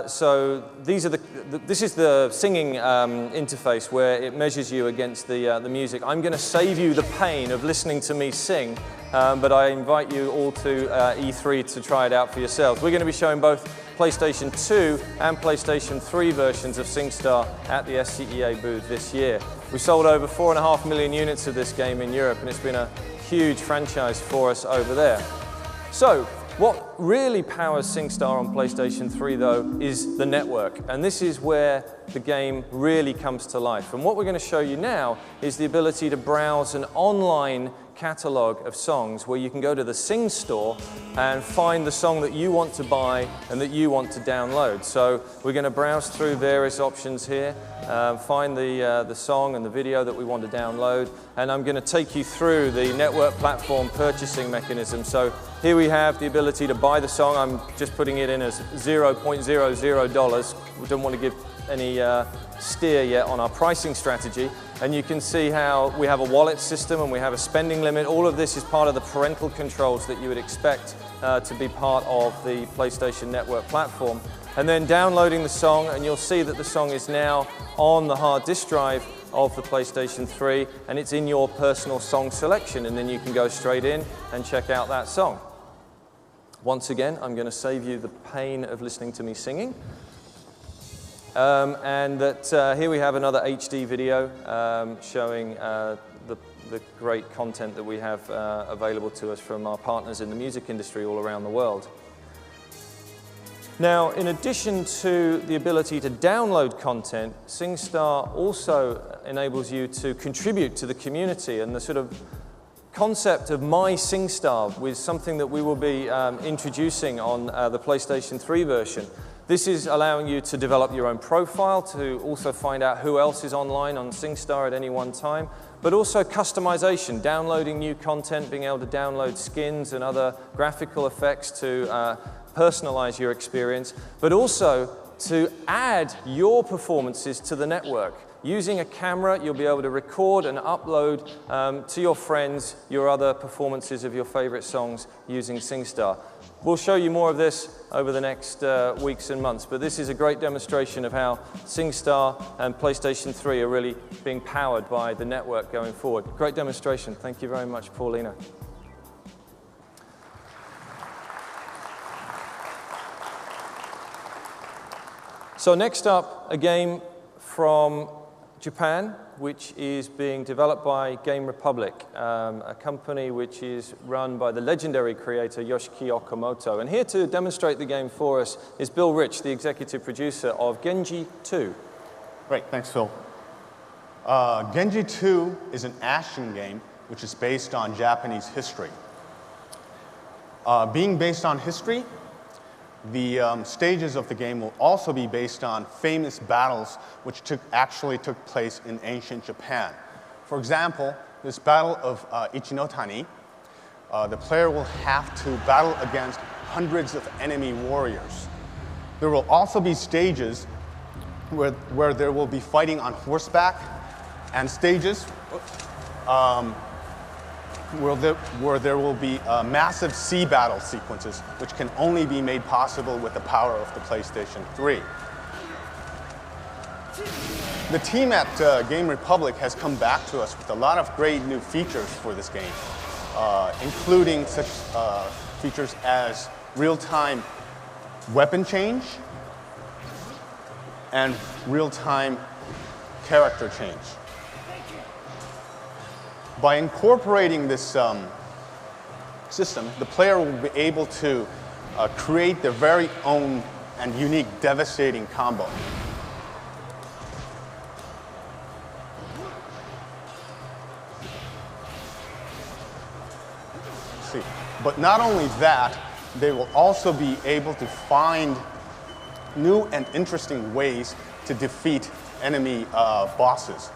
So this is the singing interface where it measures you against the music. I'm going to save you the pain of listening to me sing, but I invite you all to E3 to try it out for yourselves. We're going to be showing both PlayStation 2 and PlayStation 3 versions of SingStar at the SCEA booth this year. We sold over 4.5 million units of this game in Europe, and it's been a huge franchise for us over there. So, what really powers SingStar on PlayStation 3, though, is the network. And this is where the game really comes to life. And what we're going to show you now is the ability to browse an online catalog of songs where you can go to the Sing store and find the song that you want to buy and that you want to download. So we're going to browse through various options here, find the song and the video that we want to download, and I'm going to take you through the network platform purchasing mechanism. So here we have the ability to buy the song. I'm just putting it in as $0.00. We don't want to give any steer yet on our pricing strategy. And you can see how we have a wallet system and we have a spending limit. All of this is part of the parental controls that you would expect to be part of the PlayStation Network platform. And then downloading the song, and you'll see that the song is now on the hard disk drive of the PlayStation 3, and it's in your personal song selection, and then you can go straight in and check out that song. Once again, I'm going to save you the pain of listening to me singing. Here we have another HD video showing the great content that we have available to us from our partners in the music industry all around the world. Now, in addition to the ability to download content, SingStar also enables you to contribute to the community, and the sort of concept of My SingStar was something that we will be introducing on the PlayStation 3 version. This is allowing you to develop your own profile, to also find out who else is online on SingStar at any one time, but also customization, downloading new content, being able to download skins and other graphical effects to personalize your experience, but also to add your performances to the network. Using a camera, you'll be able to record and upload to your friends your other performances of your favorite songs using SingStar. We'll show you more of this over the next weeks and months, but this is a great demonstration of how SingStar and PlayStation 3 are really being powered by the network going forward. Great demonstration. Thank you very much, Paulina. So next up, a game from Japan, which is being developed by Game Republic, a company which is run by the legendary creator Yoshiki Okamoto. And here to demonstrate the game for us is Bill Rich, the executive producer of Genji 2. Great, thanks, Phil. Genji 2 is an action game which is based on Japanese history. Being based on history, the stages of the game will also be based on famous battles which actually took place in ancient Japan. For example, this battle of Ichinotani, the player will have to battle against hundreds of enemy warriors. There will also be stages where there will be fighting on horseback, and stages where there will be massive sea battle sequences, which can only be made possible with the power of the PlayStation 3. The team at Game Republic has come back to us with a lot of great new features for this game, including such features as real-time weapon change and real-time character change. By incorporating this system, the player will be able to create their very own and unique devastating combo. Let's see. But not only that, they will also be able to find new and interesting ways to defeat enemy bosses.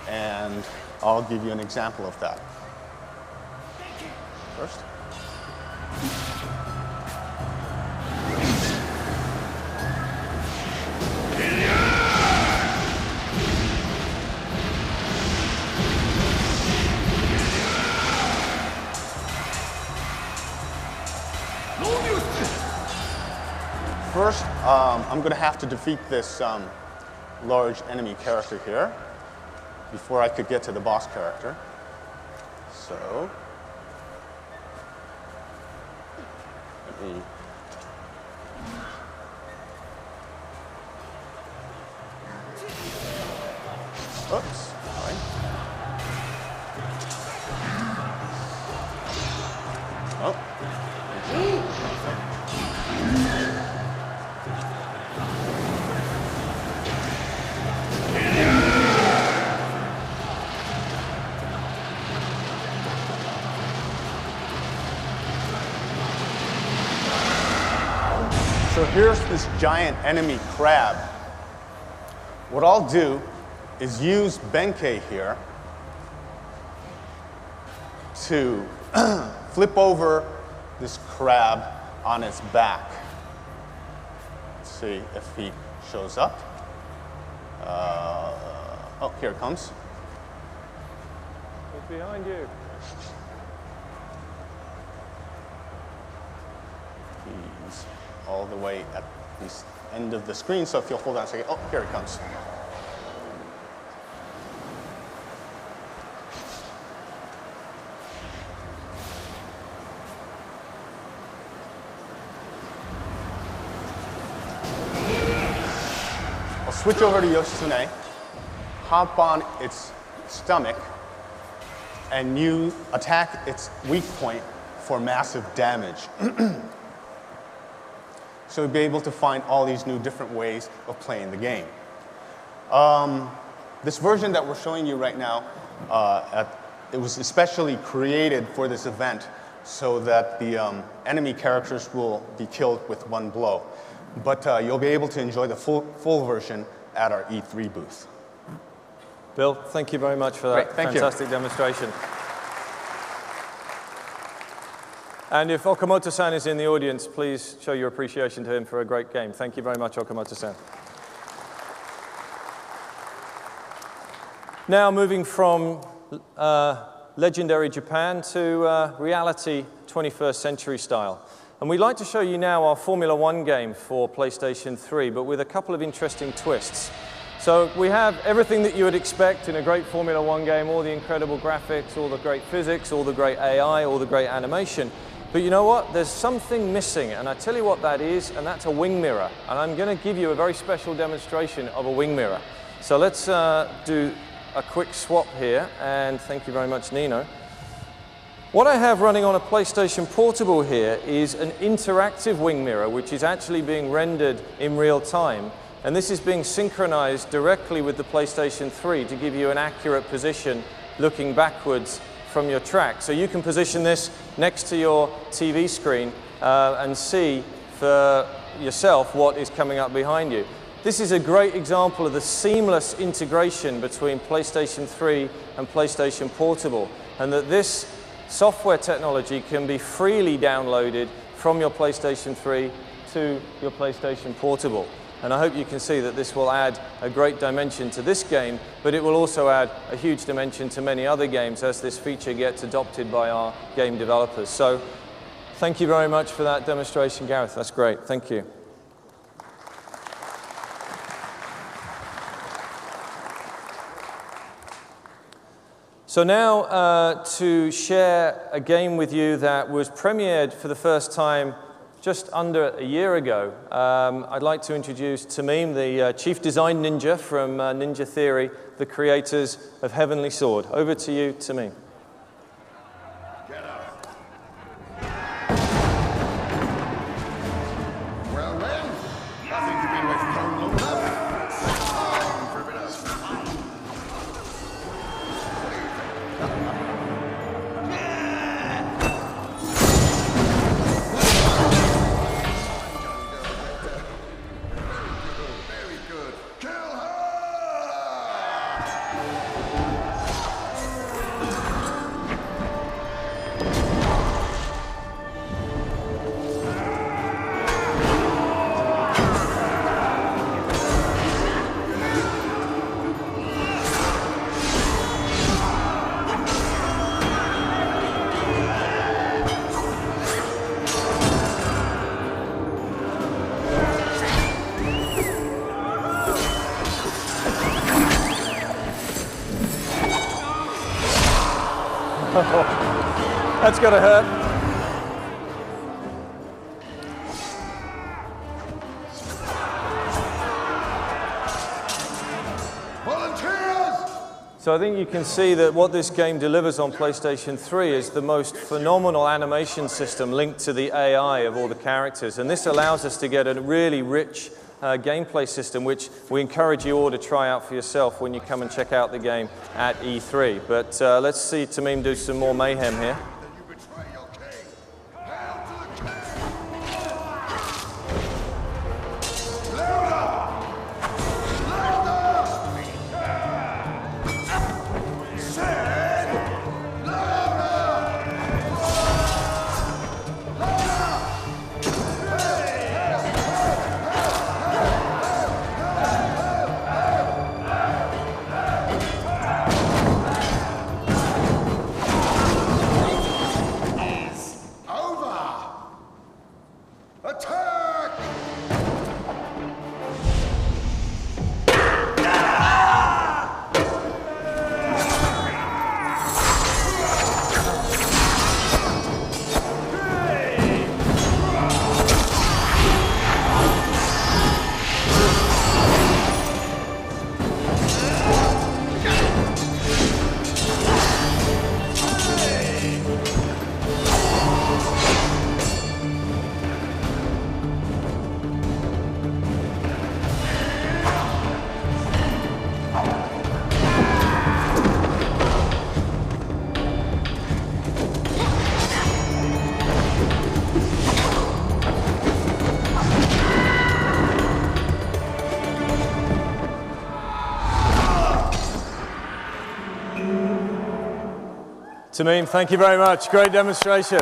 And I'll give you an example of that. First. First, I'm going to have to defeat this large enemy character here before I could get to the boss character. So, let me... Oops, sorry. Oh. So here's this giant enemy crab. What I'll do is use Benkei here to flip over this crab on its back. Let's see if he shows up. Oh, here it comes. It's behind you. He's all the way at the end of the screen, so if you'll hold on a second. Oh, here it comes. I'll switch over to Yoshitsune, hop on its stomach, and you attack its weak point for massive damage. So you'll be able to find all these new different ways of playing the game. This version that we're showing you right now, it was especially created for this event so that the enemy characters will be killed with one blow. But you'll be able to enjoy the full version at our E3 booth. Bill, thank you very much for that fantastic demonstration. And if Okamoto-san is in the audience, please show your appreciation to him for a great game. Thank you very much, Okamoto-san. Now moving from legendary Japan to reality 21st century style. And we'd like to show you now our Formula One game for PlayStation 3, but with a couple of interesting twists. So we have everything that you would expect in a great Formula One game, all the incredible graphics, all the great physics, all the great AI, all the great animation. But you know what? There's something missing, and I tell you what that is, and that's a wing mirror. And I'm going to give you a very special demonstration of a wing mirror. So let's do a quick swap here, and thank you very much, Nino. What I have running on a PlayStation Portable here is an interactive wing mirror, which is actually being rendered in real time. And this is being synchronized directly with the PlayStation 3 to give you an accurate position looking backwards from your track. So you can position this next to your TV screen and see for yourself what is coming up behind you. This is a great example of the seamless integration between PlayStation 3 and PlayStation Portable, and that this software technology can be freely downloaded from your PlayStation 3 to your PlayStation Portable. And I hope you can see that this will add a great dimension to this game, but it will also add a huge dimension to many other games as this feature gets adopted by our game developers. So thank you very much for that demonstration, Gareth. That's great. Thank you. So now to share a game with you that was premiered for the first time just under a year ago. I'd like to introduce Tamim, the chief design ninja from Ninja Theory, the creators of Heavenly Sword. Over to you, Tamim. That's gotta hurt. So I think you can see that what this game delivers on PlayStation 3 is the most phenomenal animation system linked to the AI of all the characters. And this allows us to get a really rich gameplay system, which we encourage you all to try out for yourself when you come and check out the game at E3. But let's see Tamim do some more mayhem here. Tamim, thank you very much. Great demonstration.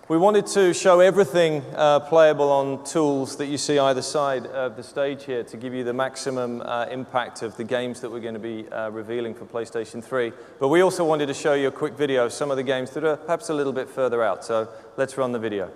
We wanted to show everything playable on tools that you see either side of the stage here to give you the maximum impact of the games that we're going to be revealing for PlayStation 3. But we also wanted to show you a quick video of some of the games that are perhaps a little bit further out. So let's run the video.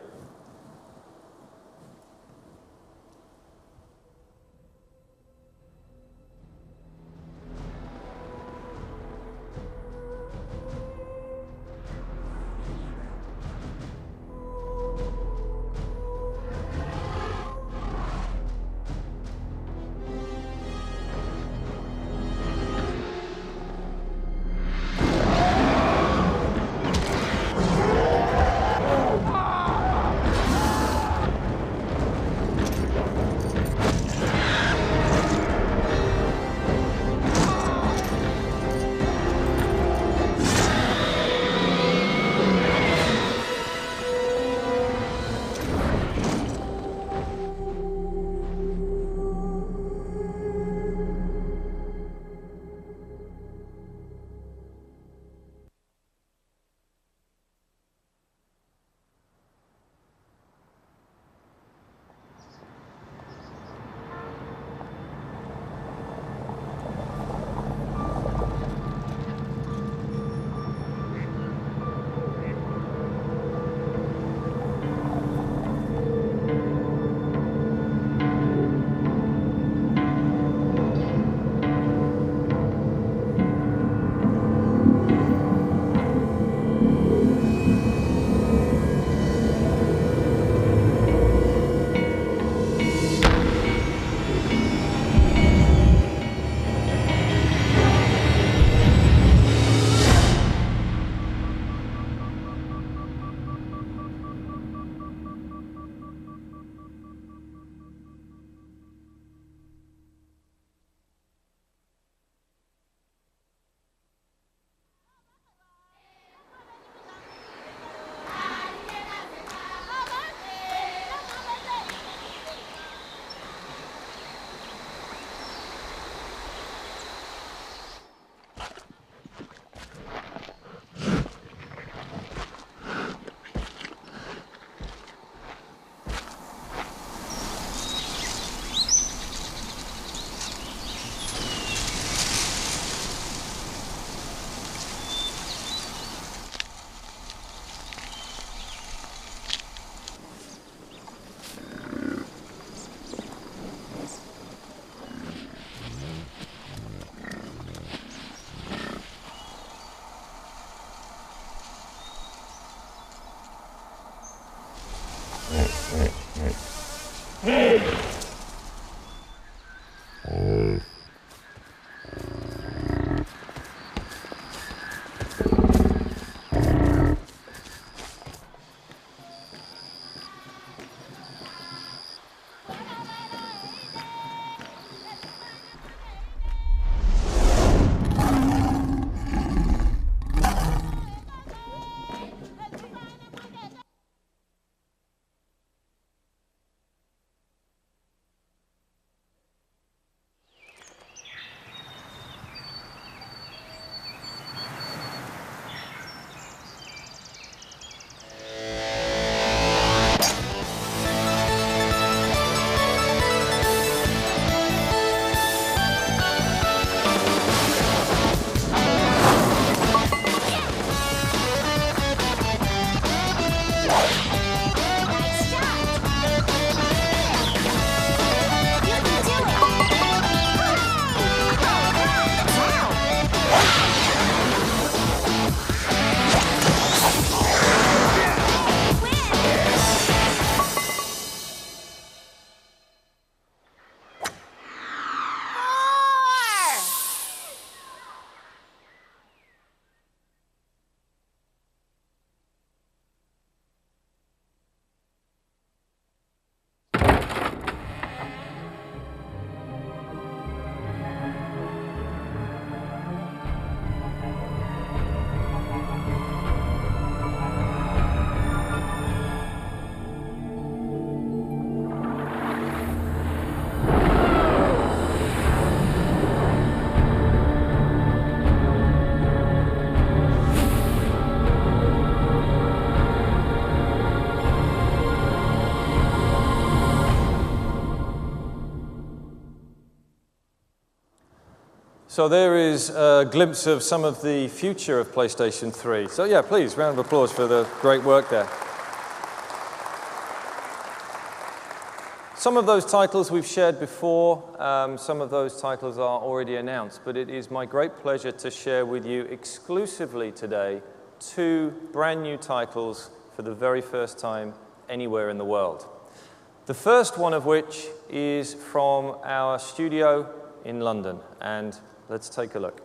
So there is a glimpse of some of the future of PlayStation 3. So yeah, please, round of applause for the great work there. Some of those titles we've shared before, some of those titles are already announced, but it is my great pleasure to share with you exclusively today 2 brand new titles for the very first time anywhere in the world. The first one of which is from our studio in London, and let's take a look.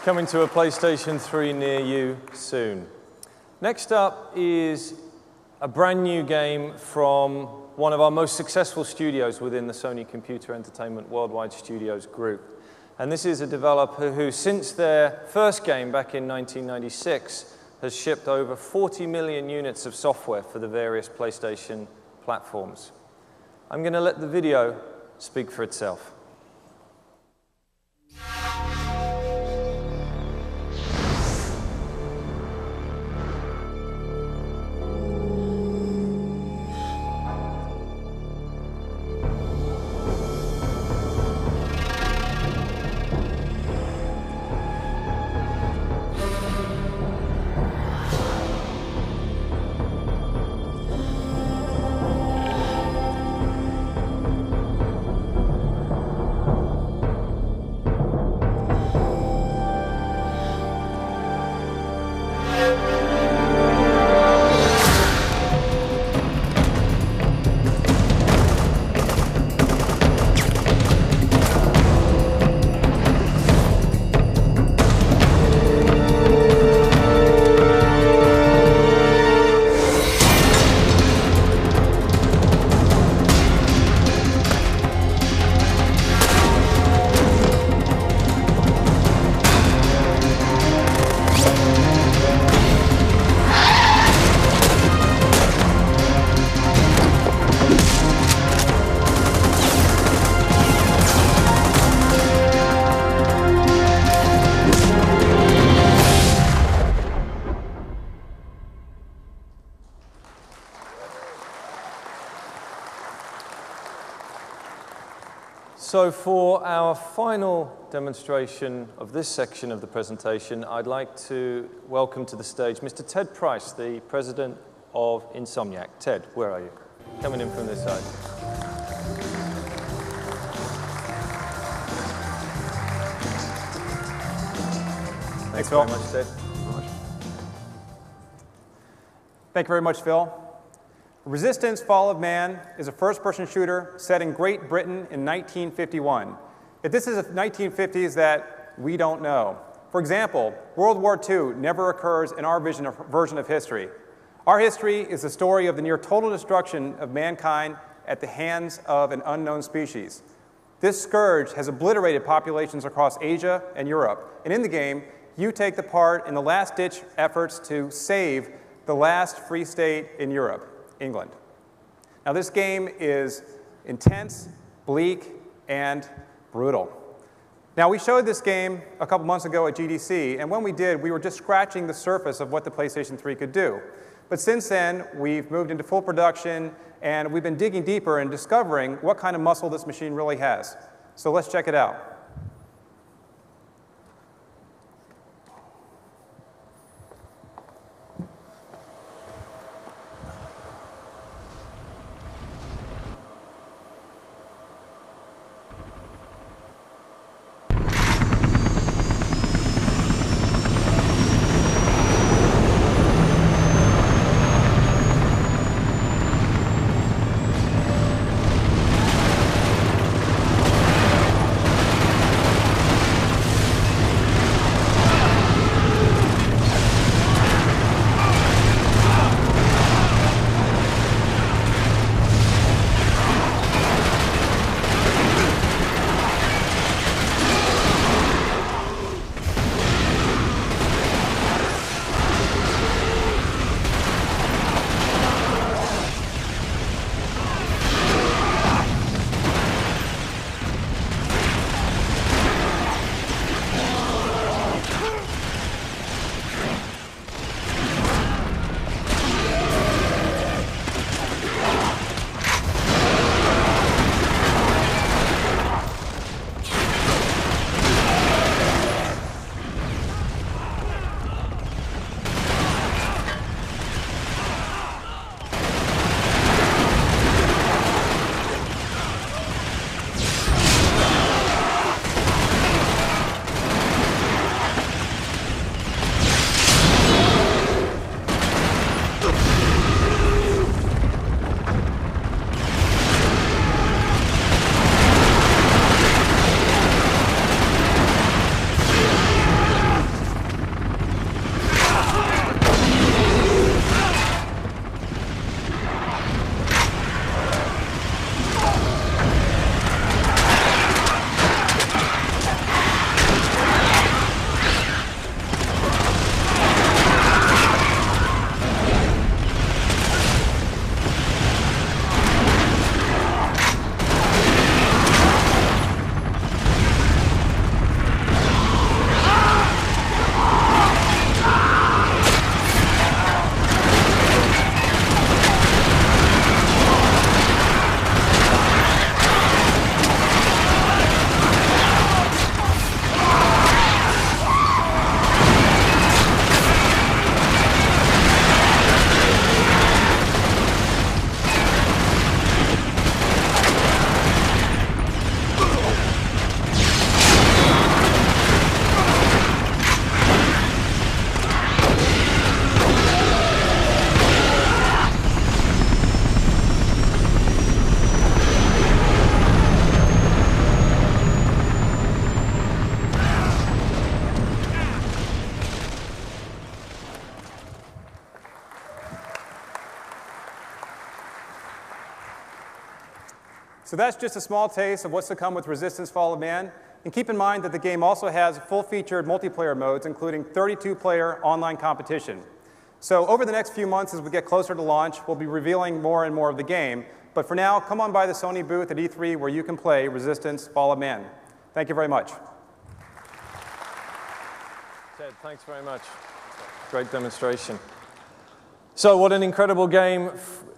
Coming to a PlayStation 3 near you soon. Next up is a brand new game from one of our most successful studios within the Sony Computer Entertainment Worldwide Studios group. And this is a developer who, since their first game back in 1996, has shipped over 40 million units of software for the various PlayStation platforms. I'm going to let the video speak for itself. So for our final demonstration of this section of the presentation, I'd like to welcome to the stage Mr. Ted Price, the president of Insomniac. Ted, where are you? Coming in from this side. Thanks, Phil. Very much, Ted. Thank you very much, Phil. Resistance: Fall of Man is a first-person shooter set in Great Britain in 1951. If this is the 1950s that we don't know. For example, World War II never occurs in our version of history. Our history is the story of the near total destruction of mankind at the hands of an unknown species. This scourge has obliterated populations across Asia and Europe, and in the game, you take the part in the last-ditch efforts to save the last free state in Europe, England. Now, this game is intense, bleak, and brutal. Now, we showed this game a couple months ago at GDC, and when we did, we were just scratching the surface of what the PlayStation 3 could do. But since then, we've moved into full production, and we've been digging deeper and discovering what kind of muscle this machine really has. So let's check it out. So that's just a small taste of what's to come with Resistance: Fall of Man. And keep in mind that the game also has full-featured multiplayer modes, including 32-player online competition. So over the next few months, as we get closer to launch, we'll be revealing more and more of the game. But for now, come on by the Sony booth at E3 where you can play Resistance: Fall of Man. Thank you very much. Ted, thanks very much. Great demonstration. So what an incredible game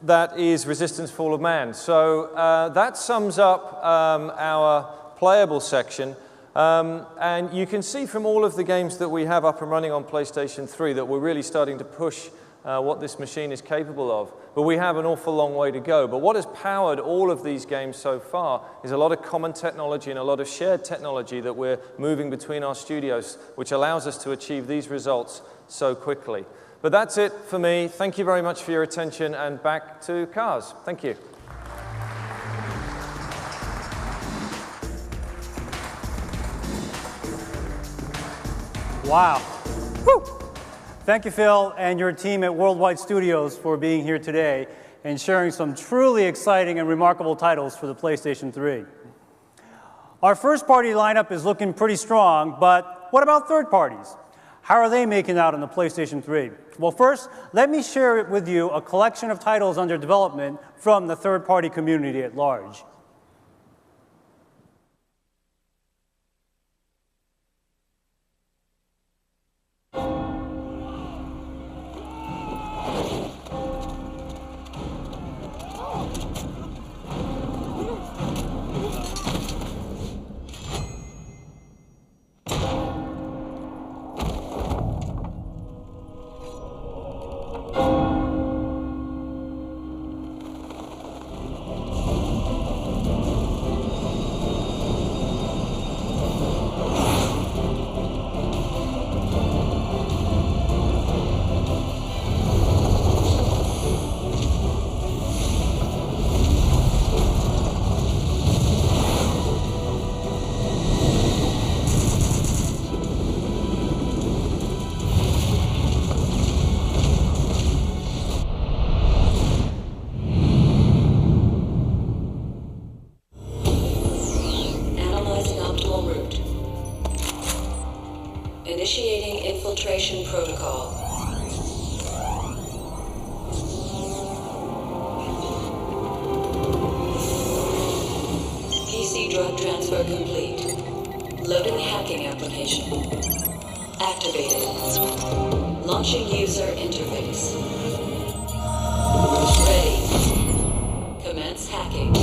that is Resistance: Fall of Man. So that sums up our playable section. And you can see from all of the games that we have up and running on PlayStation 3 that we're really starting to push what this machine is capable of. But we have an awful long way to go. But what has powered all of these games so far is a lot of common technology and a lot of shared technology that we're moving between our studios, which allows us to achieve these results so quickly. But that's it for me. Thank you very much for your attention, and back to Cars. Thank you. Wow. Woo. Thank you, Phil, and your team at Worldwide Studios for being here today and sharing some truly exciting and remarkable titles for the PlayStation 3. Our first-party lineup is looking pretty strong, but what about third parties? How are they making out on the PlayStation 3? Well, first, let me share with you a collection of titles under development from the third-party community at large. Initiating infiltration protocol. PC drug transfer complete. Loading hacking application. Activated. Launching user interface. Ready. Commence hacking.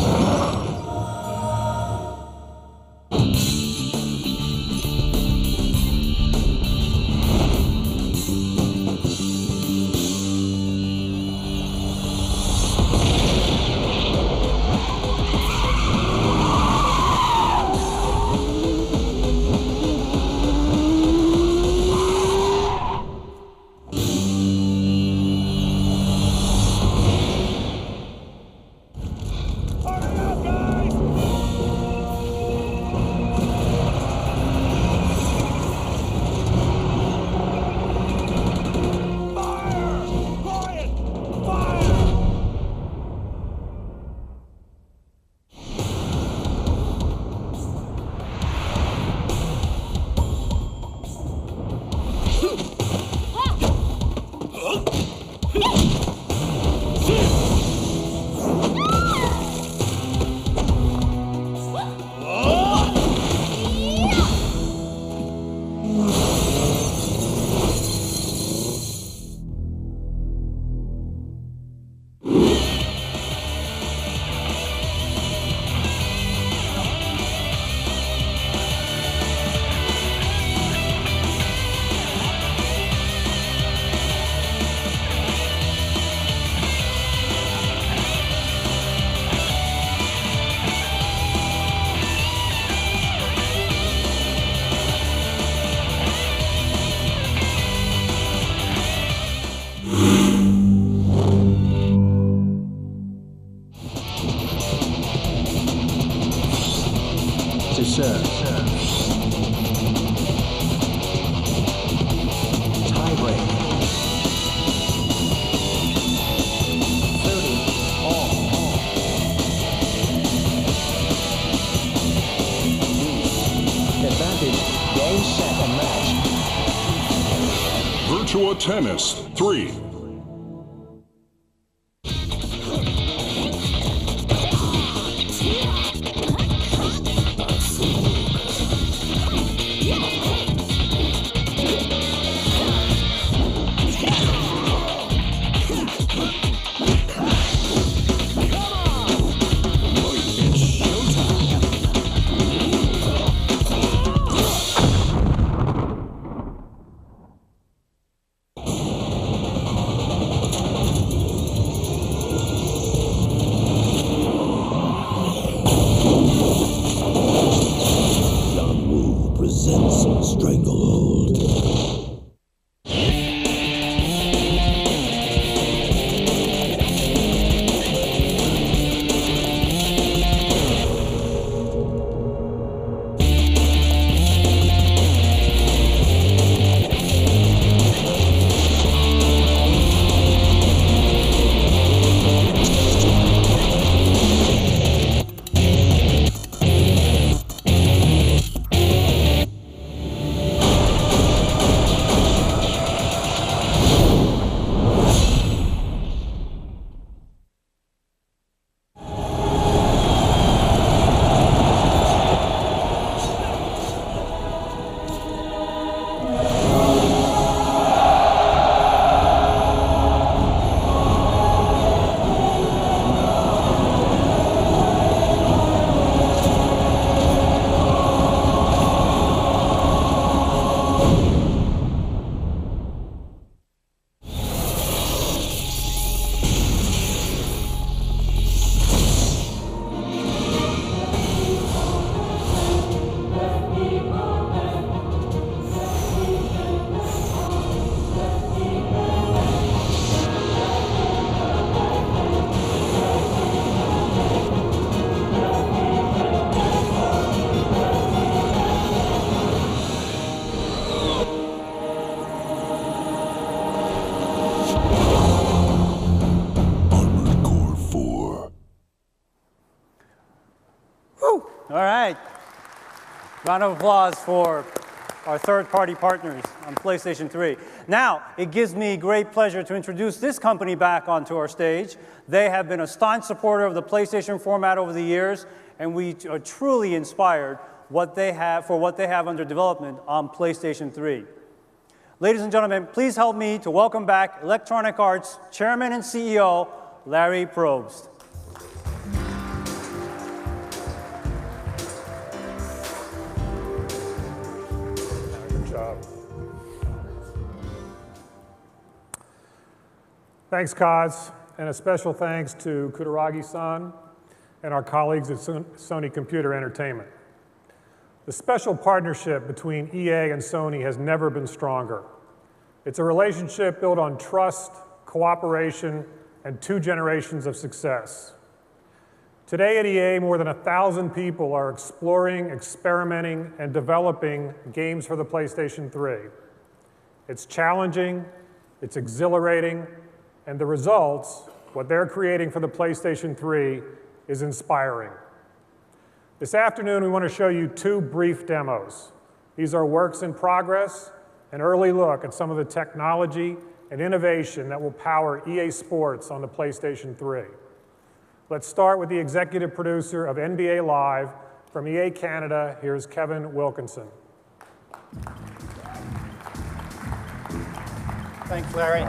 Tennis 3. Round of applause for our third-party partners on PlayStation 3. Now, it gives me great pleasure to introduce this company back onto our stage. They have been a staunch supporter of the PlayStation format over the years, and we are truly inspired what they have under development on PlayStation 3. Ladies and gentlemen, please help me to welcome back Electronic Arts Chairman and CEO, Larry Probst. Thanks, Kaz, and a special thanks to Kutaragi-san and our colleagues at Sony Computer Entertainment. The special partnership between EA and Sony has never been stronger. It's a relationship built on trust, cooperation, and 2 generations of success. Today at EA, more than 1,000 people are exploring, experimenting, and developing games for the PlayStation 3. It's challenging, it's exhilarating, and the results, what they're creating for the PlayStation 3, is inspiring. This afternoon, we want to show you 2 brief demos. These are works in progress, an early look at some of the technology and innovation that will power EA Sports on the PlayStation 3. Let's start with the executive producer of NBA Live from EA Canada. Here's Kevin Wilkinson. Thanks, Larry.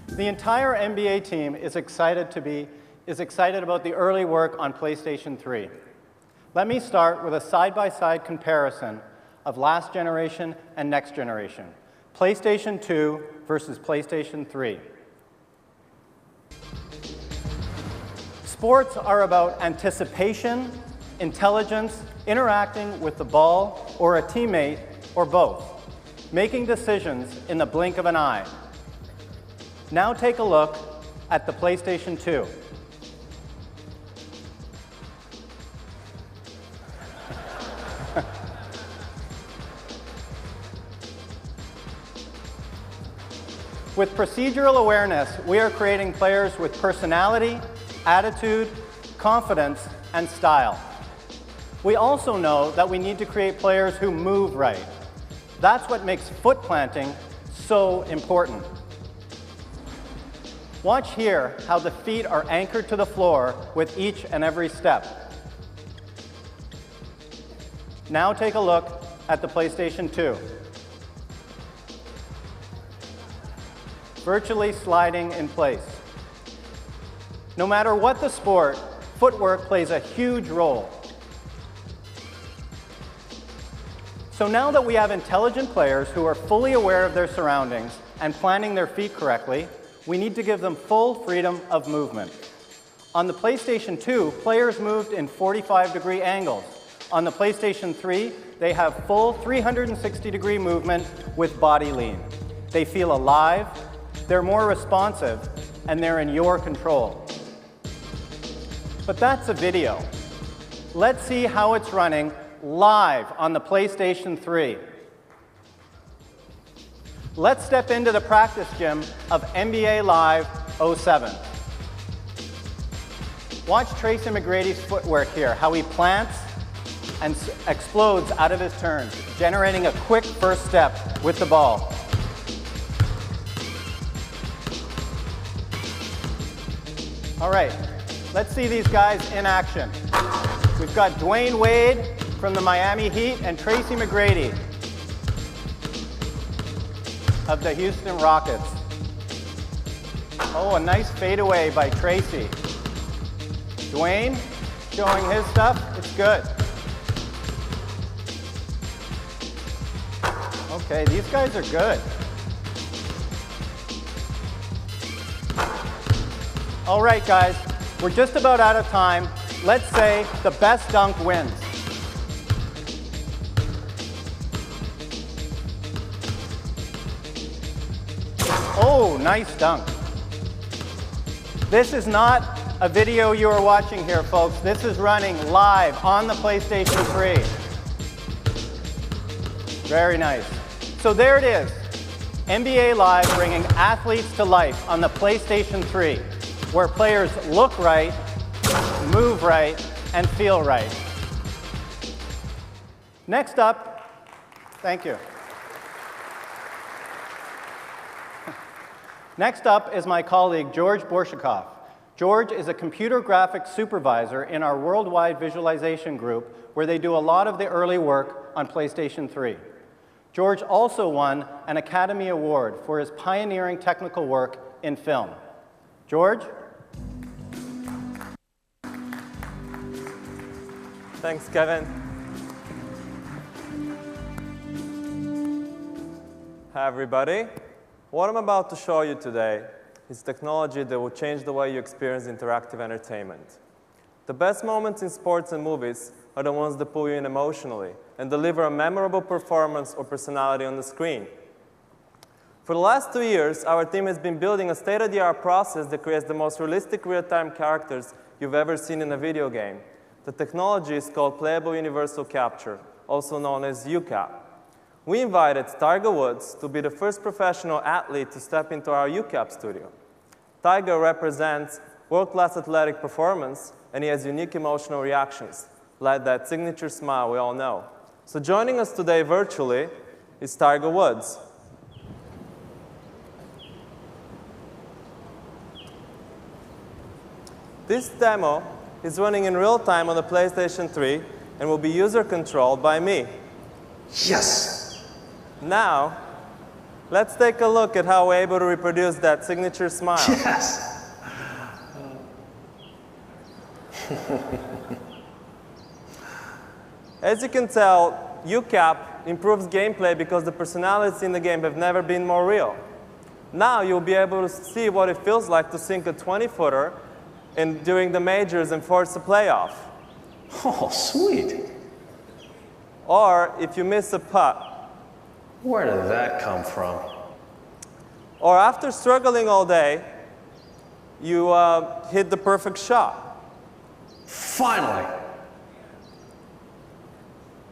The entire NBA team is excited about the early work on PlayStation 3. Let me start with a side-by-side comparison of last generation and next generation. PlayStation 2 versus PlayStation 3. Sports are about anticipation, intelligence, interacting with the ball or a teammate or both, making decisions in the blink of an eye. Now take a look at the PlayStation 2. With procedural awareness, we are creating players with personality, attitude, confidence, and style. We also know that we need to create players who move right. That's what makes foot planting so important. Watch here how the feet are anchored to the floor with each and every step. Now take a look at the PlayStation 2. Virtually sliding in place. No matter what the sport, footwork plays a huge role. So now that we have intelligent players who are fully aware of their surroundings and planning their feet correctly, we need to give them full freedom of movement. On the PlayStation 2, players moved in 45-degree angles. On the PlayStation 3, they have full 360-degree movement with body lean. They feel alive, they're more responsive, and they're in your control. But that's a video. Let's see how it's running live on the PlayStation 3. Let's step into the practice gym of NBA Live 07. Watch Tracy McGrady's footwork here, how he plants and explodes out of his turns, generating a quick first step with the ball. All right, let's see these guys in action. We've got Dwayne Wade from the Miami Heat and Tracy McGrady of the Houston Rockets. Oh, a nice fadeaway by Tracy. Dwayne showing his stuff. It's good. Okay, these guys are good. All right, guys, we're just about out of time. Let's say the best dunk wins. Oh, nice dunk. This is not a video you are watching here, folks. This is running live on the PlayStation 3. Very nice. So there it is. NBA Live bringing athletes to life on the PlayStation 3, where players look right, move right, and feel right. Next up, thank you. Next up is my colleague, George Borshakov. George is a computer graphics supervisor in our worldwide visualization group, where they do a lot of the early work on PlayStation 3. George also won an Academy Award for his pioneering technical work in film. George? Thanks, Kevin. Hi, everybody. What I'm about to show you today is technology that will change the way you experience interactive entertainment. The best moments in sports and movies are the ones that pull you in emotionally and deliver a memorable performance or personality on the screen. For the last 2 years, our team has been building a state-of-the-art process that creates the most realistic real-time characters you've ever seen in a video game. The technology is called Playable Universal Capture, also known as UCAP. We invited Tiger Woods to be the first professional athlete to step into our UCAP studio. Tiger represents world-class athletic performance, and he has unique emotional reactions, like that signature smile we all know. So joining us today virtually is Tiger Woods. This demo is running in real time on the PlayStation 3 and will be user-controlled by me. Yes! Now, let's take a look at how we're able to reproduce that signature smile. Yes! As you can tell, UCAP improves gameplay because the personalities in the game have never been more real. Now you'll be able to see what it feels like to sink a 20-footer during the majors and force a playoff. Oh, sweet. Or if you miss a putt. Where did that come from? Or after struggling all day, you hit the perfect shot. Finally.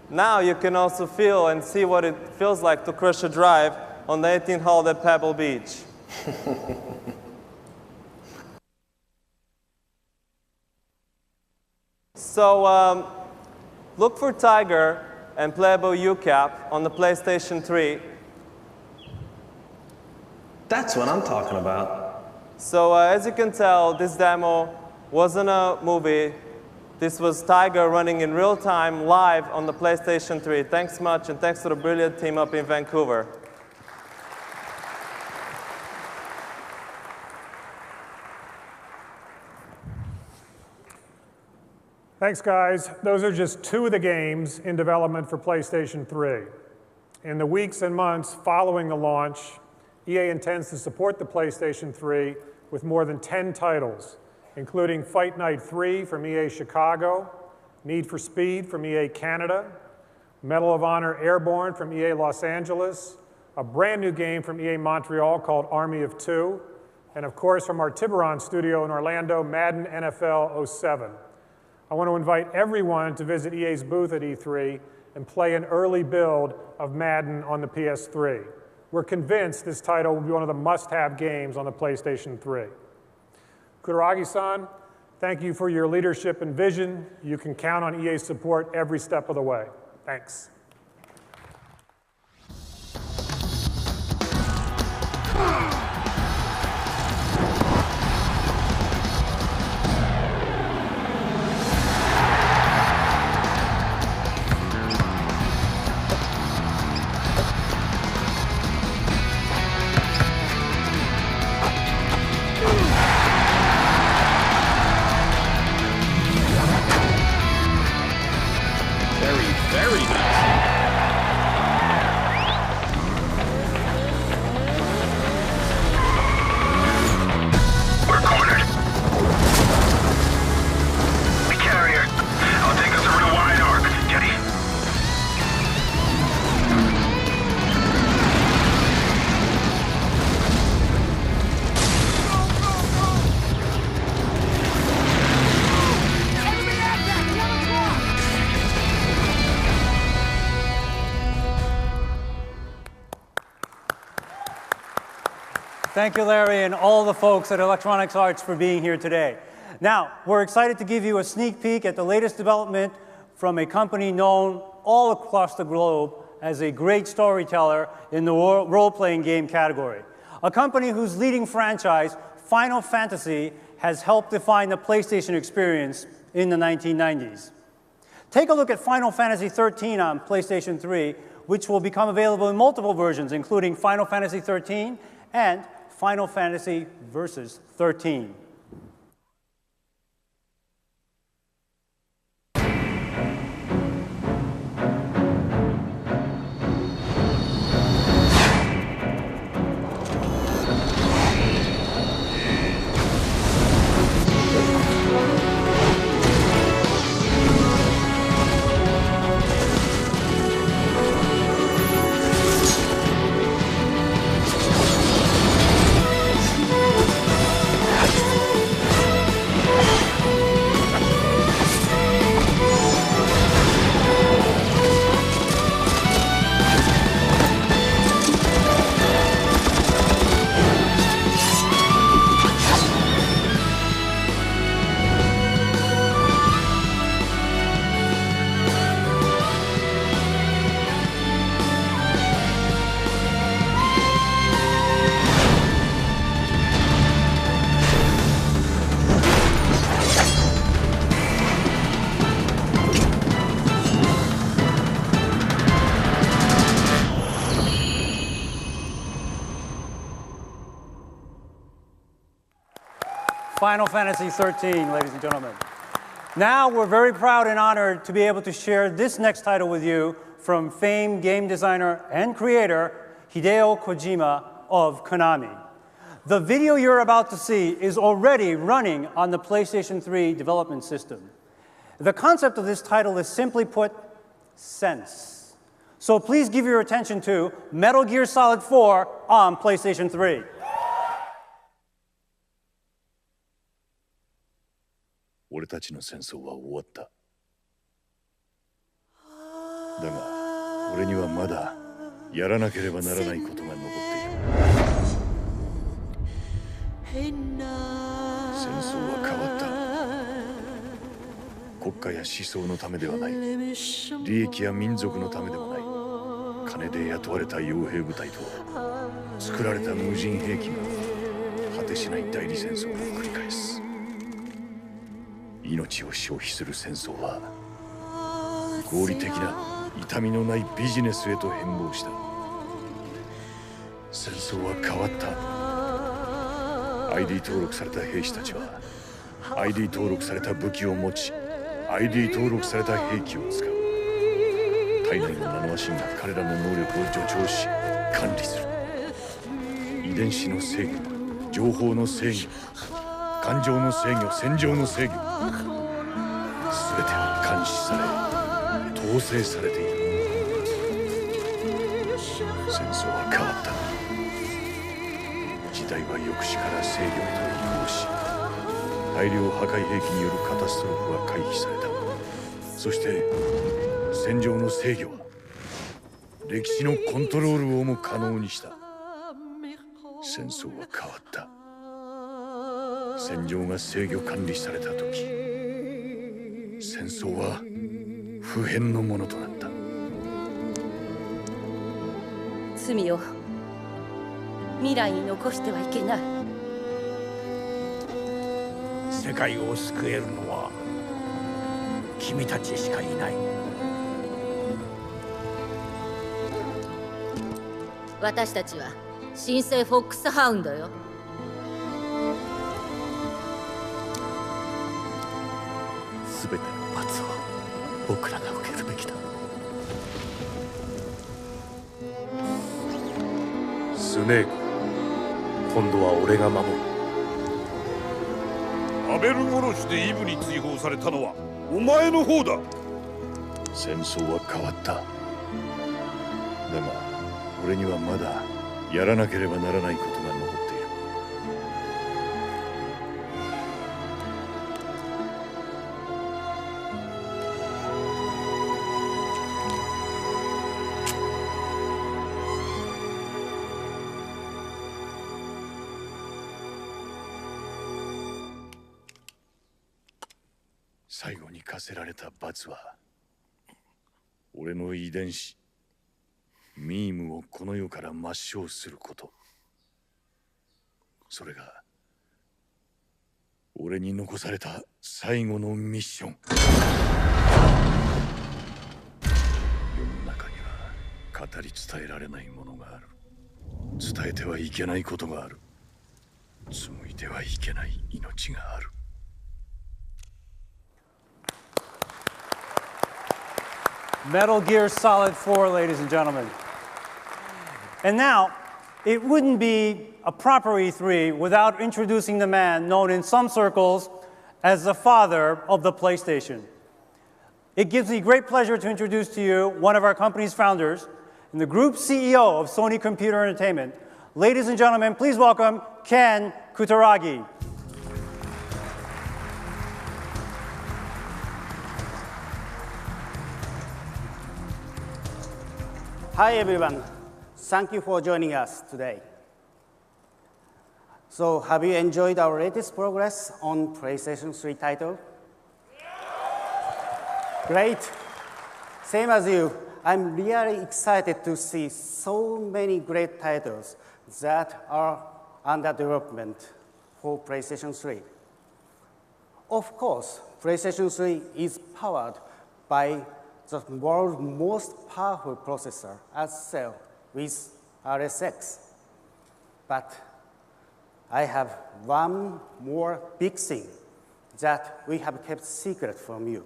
Now you can also feel and see what it feels like to crush a drive on the 18th hole at Pebble Beach. So look for Tiger and Playable UCAP on the PlayStation 3. That's what I'm talking about. So as you can tell, this demo wasn't a movie. This was Tiger running in real time, live on the PlayStation 3. Thanks much, and thanks to the brilliant team up in Vancouver. Thanks, guys. Those are just 2 of the games in development for PlayStation 3. In the weeks and months following the launch, EA intends to support the PlayStation 3 with more than 10 titles, including Fight Night 3 from EA Chicago, Need for Speed from EA Canada, Medal of Honor Airborne from EA Los Angeles, a brand new game from EA Montreal called Army of Two, and of course from our Tiburon studio in Orlando, Madden NFL 07. I want to invite everyone to visit EA's booth at E3 and play an early build of Madden on the PS3. We're convinced this title will be one of the must-have games on the PlayStation 3. Kutaragi-san, thank you for your leadership and vision. You can count on EA's support every step of the way. Thanks. Thank you, Larry, and all the folks at Electronics Arts for being here today. Now, we're excited to give you a sneak peek at the latest development from a company known all across the globe as a great storyteller in the role-playing game category. A company whose leading franchise, Final Fantasy, has helped define the PlayStation experience in the 1990s. Take a look at Final Fantasy XIII on PlayStation 3, which will become available in multiple versions, including Final Fantasy XIII and Final Fantasy Versus 13. Final Fantasy XIII, ladies and gentlemen. Now we're very proud and honored to be able to share this next title with you from famed game designer and creator Hideo Kojima of Konami. The video you're about to see is already running on the PlayStation 3 development system. The concept of this title is simply put, sense. So please give your attention to Metal Gear Solid 4 on PlayStation 3. 俺たちの戦争は終わった。だが、俺にはまだやらなければならないことが残っている。戦争は変わった。国家や思想のためではない。利益や民族のためでもない。金で雇われた傭兵部隊と作られた無人兵器が果てしない代理戦争を繰り返す。命を消費する戦争は合理的な痛みのないビジネスへと変貌した。戦争は変わった。ID 登録された兵士たちは ID 登録された武器を持ち ID 登録された兵器を使う。体内のナノマシンが彼らの能力を助長し管理する。遺伝子の制御、情報の制御、感情の制御、戦場の制御、全ては監視され統制されている。戦争は変わった。時代は抑止から制御へと移行し、大量破壊兵器によるカタストロフは回避された。そして戦場の制御は歴史のコントロールをも可能にした。戦争は変わった。戦場が制御管理された時、戦争は不変のものとなった。罪を未来に残してはいけない。世界を救えるのは君たちしかいない。私たちは新生フォックスハウンドよ。すべての罰は僕らが受けるべきだ。スネーク、今度は俺が守る。アベル殺しでイブに追放されたのはお前の方だ。戦争は変わった。だが俺にはまだやらなければならないことが残っている。最後に課せられた罰は俺の遺伝子ミームをこの世から抹消すること。それが俺に残された最後のミッション。世の中には語り伝えられないものがある。伝えてはいけないことがある。紡いではいけない命がある。Metal Gear Solid 4, ladies and gentlemen. And now, it wouldn't be a proper E3 without introducing the man known in some circles as the father of the PlayStation. It gives me great pleasure to introduce to you one of our company's founders and the group CEO of Sony Computer Entertainment. Ladies and gentlemen, please welcome Ken Kutaragi. Hi everyone, thank you for joining us today. So have you enjoyed our latest progress on PlayStation 3 title? Great, same as you. I'm really excited to see so many great titles that are under development for PlayStation 3. Of course, PlayStation 3 is powered by the world's most powerful processor as cell with RSX. But I have one more big thing that we have kept secret from you.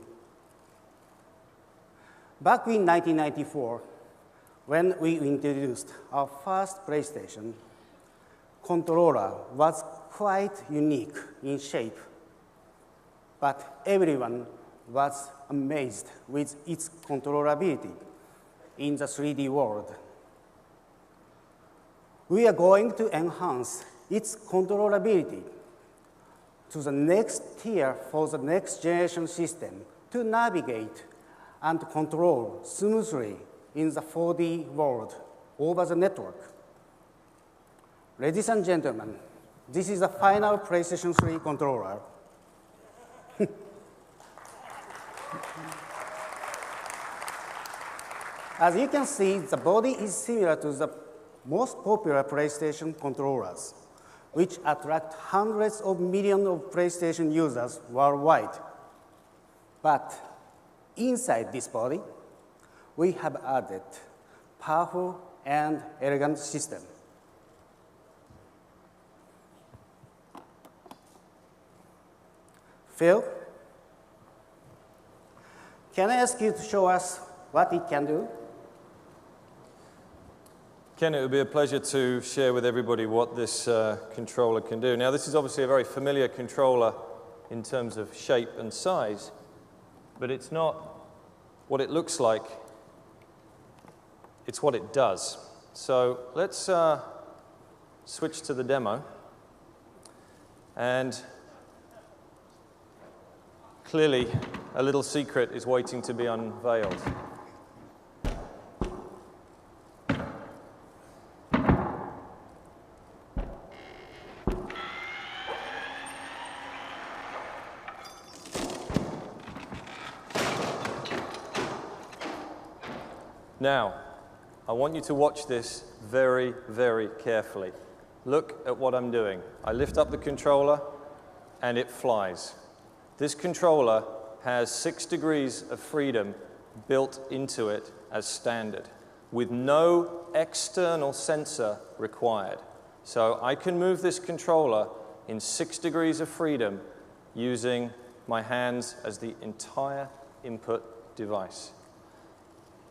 Back in 1994, when we introduced our first PlayStation, controller was quite unique in shape, but everyone was amazed with its controllability in the 3D world. We are going to enhance its controllability to the next tier for the next generation system to navigate and control smoothly in the 4D world over the network. Ladies and gentlemen, this is the final PlayStation 3 controller. As you can see, the body is similar to the most popular PlayStation controllers, which attract hundreds of millions of PlayStation users worldwide. But inside this body, we have added powerful and elegant system. Phil, can I ask you to show us what it can do? Ken, it would be a pleasure to share with everybody what this controller can do. Now, this is obviously a very familiar controller in terms of shape and size, but it's not what it looks like, it's what it does. So let's switch to the demo. And clearly, a little secret is waiting to be unveiled. Now, I want you to watch this very, very carefully. Look at what I'm doing. I lift up the controller, and it flies. This controller has 6 degrees of freedom built into it as standard, with no external sensor required. So I can move this controller in 6 degrees of freedom using my hands as the entire input device.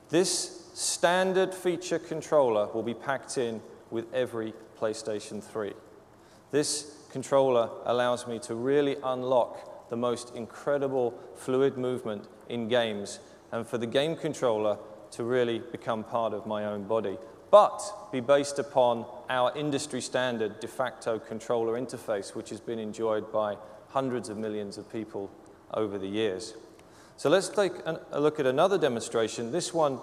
This standard feature controller will be packed in with every PlayStation 3. This controller allows me to really unlock the most incredible fluid movement in games, and for the game controller to really become part of my own body, but be based upon our industry standard de facto controller interface, which has been enjoyed by hundreds of millions of people over the years. So let's take a look at another demonstration. This one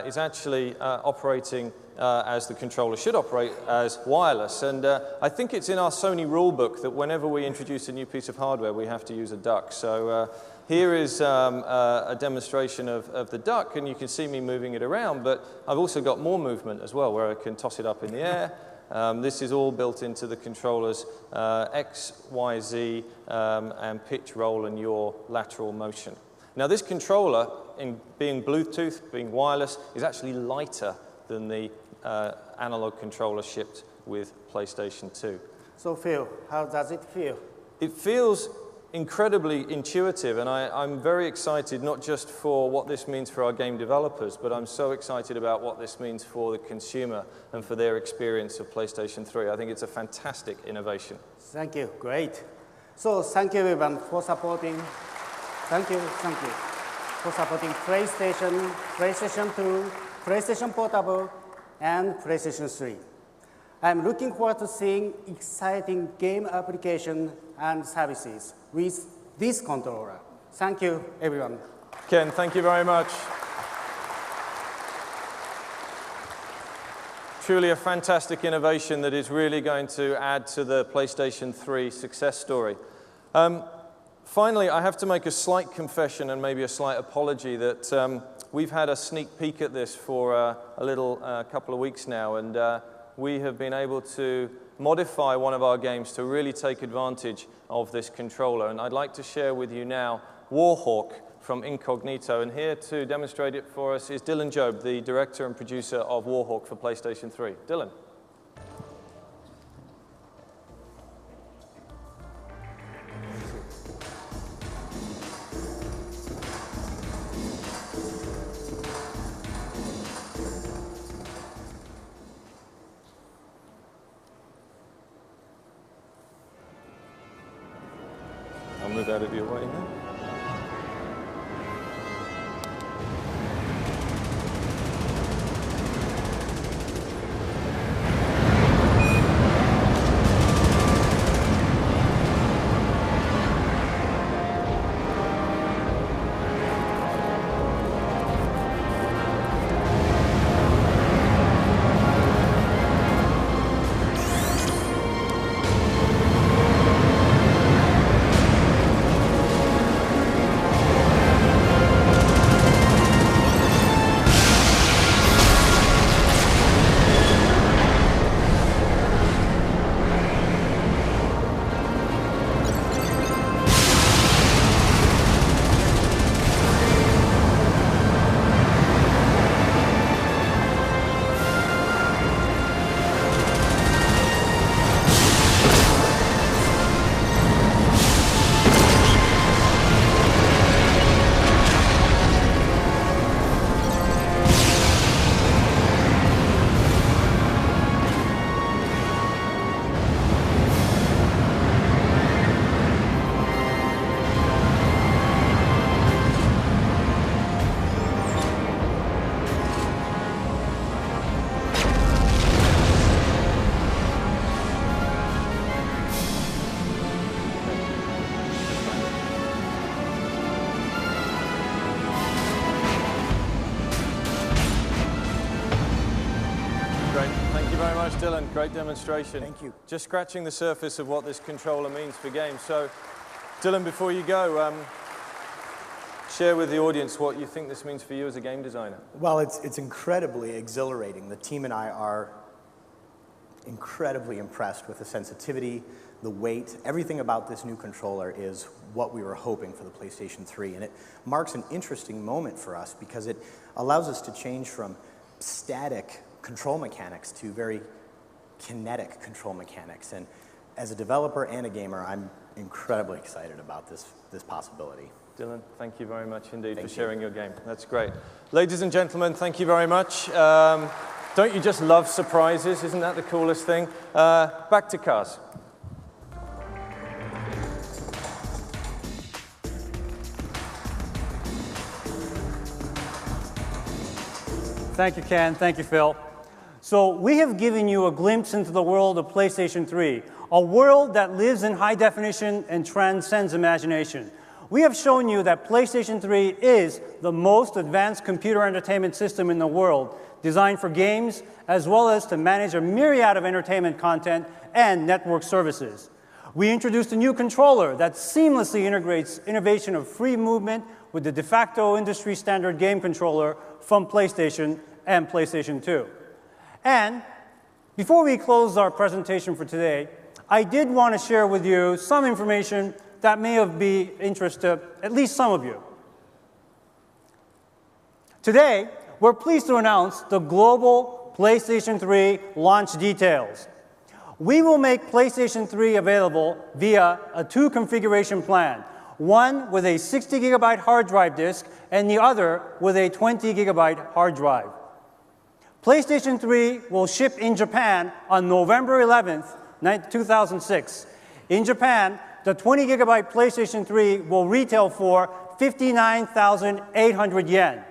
is actually operating as the controller should operate, as wireless. And I think it's in our Sony rule book that whenever we introduce a new piece of hardware, we have to use a duck. So Here is a demonstration of the duck, and you can see me moving it around, but I've also got more movement as well, where I can toss it up in the air. This is all built into the controller's X, Y, Z, and pitch, roll, and yaw lateral motion. Now this controller, in being Bluetooth, being wireless, is actually lighter than the analog controller shipped with PlayStation 2. So Phil, how does it feel? It feels incredibly intuitive, and I'm very excited not just for what this means for our game developers, but I'm so excited about what this means for the consumer and for their experience of PlayStation 3. I think it's a fantastic innovation. Thank you, great. So thank you everyone for supporting. Thank you for supporting PlayStation, PlayStation 2, PlayStation Portable, and PlayStation 3. I'm looking forward to seeing exciting game applications and services with this controller. Thank you, everyone. Ken, thank you very much. Truly a fantastic innovation that is really going to add to the PlayStation 3 success story. Finally, I have to make a slight confession and maybe a slight apology that we've had a sneak peek at this for a little couple of weeks now, and we have been able to modify one of our games to really take advantage of this controller. And I'd like to share with you now Warhawk from Incognito. And here to demonstrate it for us is Dylan Job, the director and producer of Warhawk for PlayStation 3. Dylan. I'll move out of your way now. Dylan, great demonstration. Thank you. Just scratching the surface of what this controller means for games. So, Dylan, before you go, share with the audience what you think this means for you as a game designer. Well, it's incredibly exhilarating. The team and I are incredibly impressed with the sensitivity, the weight. Everything about this new controller is what we were hoping for the PlayStation 3. And it marks an interesting moment for us because it allows us to change from static control mechanics to very kinetic control mechanics. And as a developer and a gamer, I'm incredibly excited about this possibility. Dylan, thank you very much indeed for sharing your game. That's great. Ladies and gentlemen, thank you very much. Don't you just love surprises? Isn't that the coolest thing? Back to cars. Thank you, Ken. Thank you, Phil. So we have given you a glimpse into the world of PlayStation 3, a world that lives in high definition and transcends imagination. We have shown you that PlayStation 3 is the most advanced computer entertainment system in the world, designed for games as well as to manage a myriad of entertainment content and network services. We introduced a new controller that seamlessly integrates innovation of free movement with the de facto industry standard game controller from PlayStation and PlayStation 2. And before we close our presentation for today, I did want to share with you some information that may be of interest to at least some of you. Today, we're pleased to announce the global PlayStation 3 launch details. We will make PlayStation 3 available via a two configuration plan, one with a 60 gigabyte hard drive disk and the other with a 20 gigabyte hard drive. PlayStation 3 will ship in Japan on November 11th, 2006. In Japan, the 20 gigabyte PlayStation 3 will retail for 59,800 yen.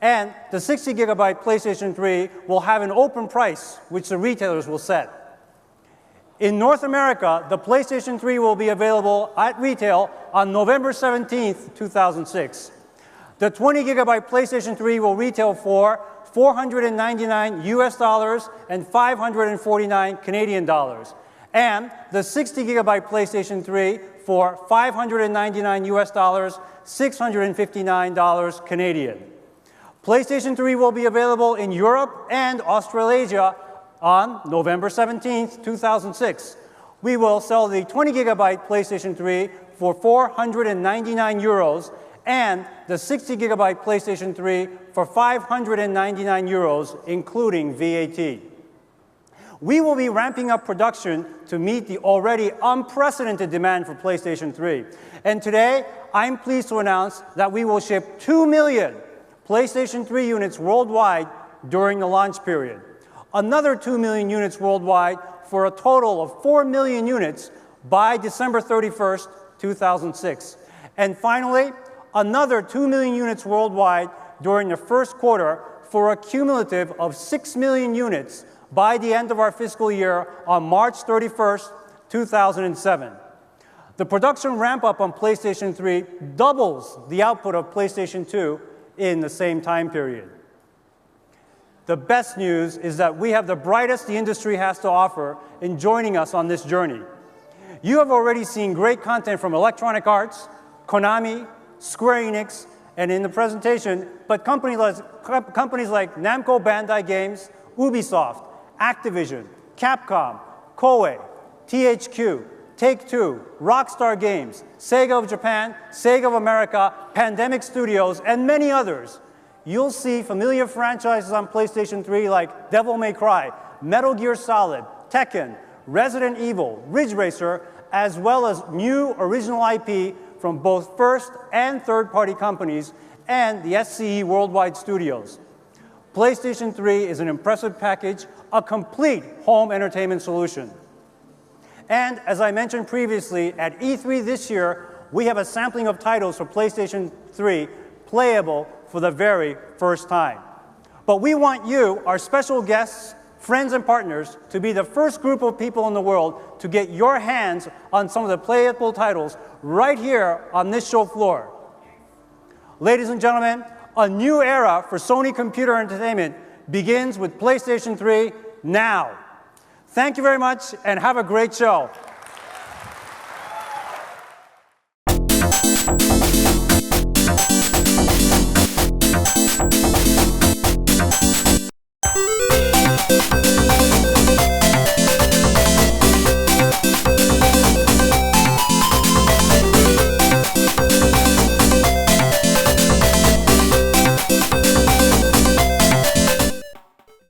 And the 60 gigabyte PlayStation 3 will have an open price, which the retailers will set. In North America, the PlayStation 3 will be available at retail on November 17th, 2006. The 20 gigabyte PlayStation 3 will retail for $499 US and 549 Canadian dollars. And the 60 gigabyte PlayStation 3 for $599 US, $659 Canadian. PlayStation 3 will be available in Europe and Australasia on November 17th, 2006. We will sell the 20 gigabyte PlayStation 3 for 499 euros and the 60 gigabyte PlayStation 3 for 599 euros, including VAT. We will be ramping up production to meet the already unprecedented demand for PlayStation 3. And today, I'm pleased to announce that we will ship 2 million PlayStation 3 units worldwide during the launch period. Another 2 million units worldwide for a total of 4 million units by December 31st, 2006. And finally, another 2 million units worldwide during the first quarter for a cumulative of 6 million units by the end of our fiscal year on March 31st, 2007. The production ramp-up on PlayStation 3 doubles the output of PlayStation 2 in the same time period. The best news is that we have the brightest the industry has to offer in joining us on this journey. You have already seen great content from Electronic Arts, Konami, Square Enix, and in the presentation, but companies like Namco Bandai Games, Ubisoft, Activision, Capcom, Koei, THQ, Take-Two, Rockstar Games, Sega of Japan, Sega of America, Pandemic Studios, and many others. You'll see familiar franchises on PlayStation 3 like Devil May Cry, Metal Gear Solid, Tekken, Resident Evil, Ridge Racer, as well as new original IP from both first and third-party companies and the SCE Worldwide Studios. PlayStation 3 is an impressive package, a complete home entertainment solution. And as I mentioned previously, at E3 this year, we have a sampling of titles for PlayStation 3 playable for the very first time. But we want you, our special guests, friends and partners, to be the first group of people in the world to get your hands on some of the playable titles right here on this show floor. Ladies and gentlemen, a new era for Sony Computer Entertainment begins with PlayStation 3 now. Thank you very much and have a great show.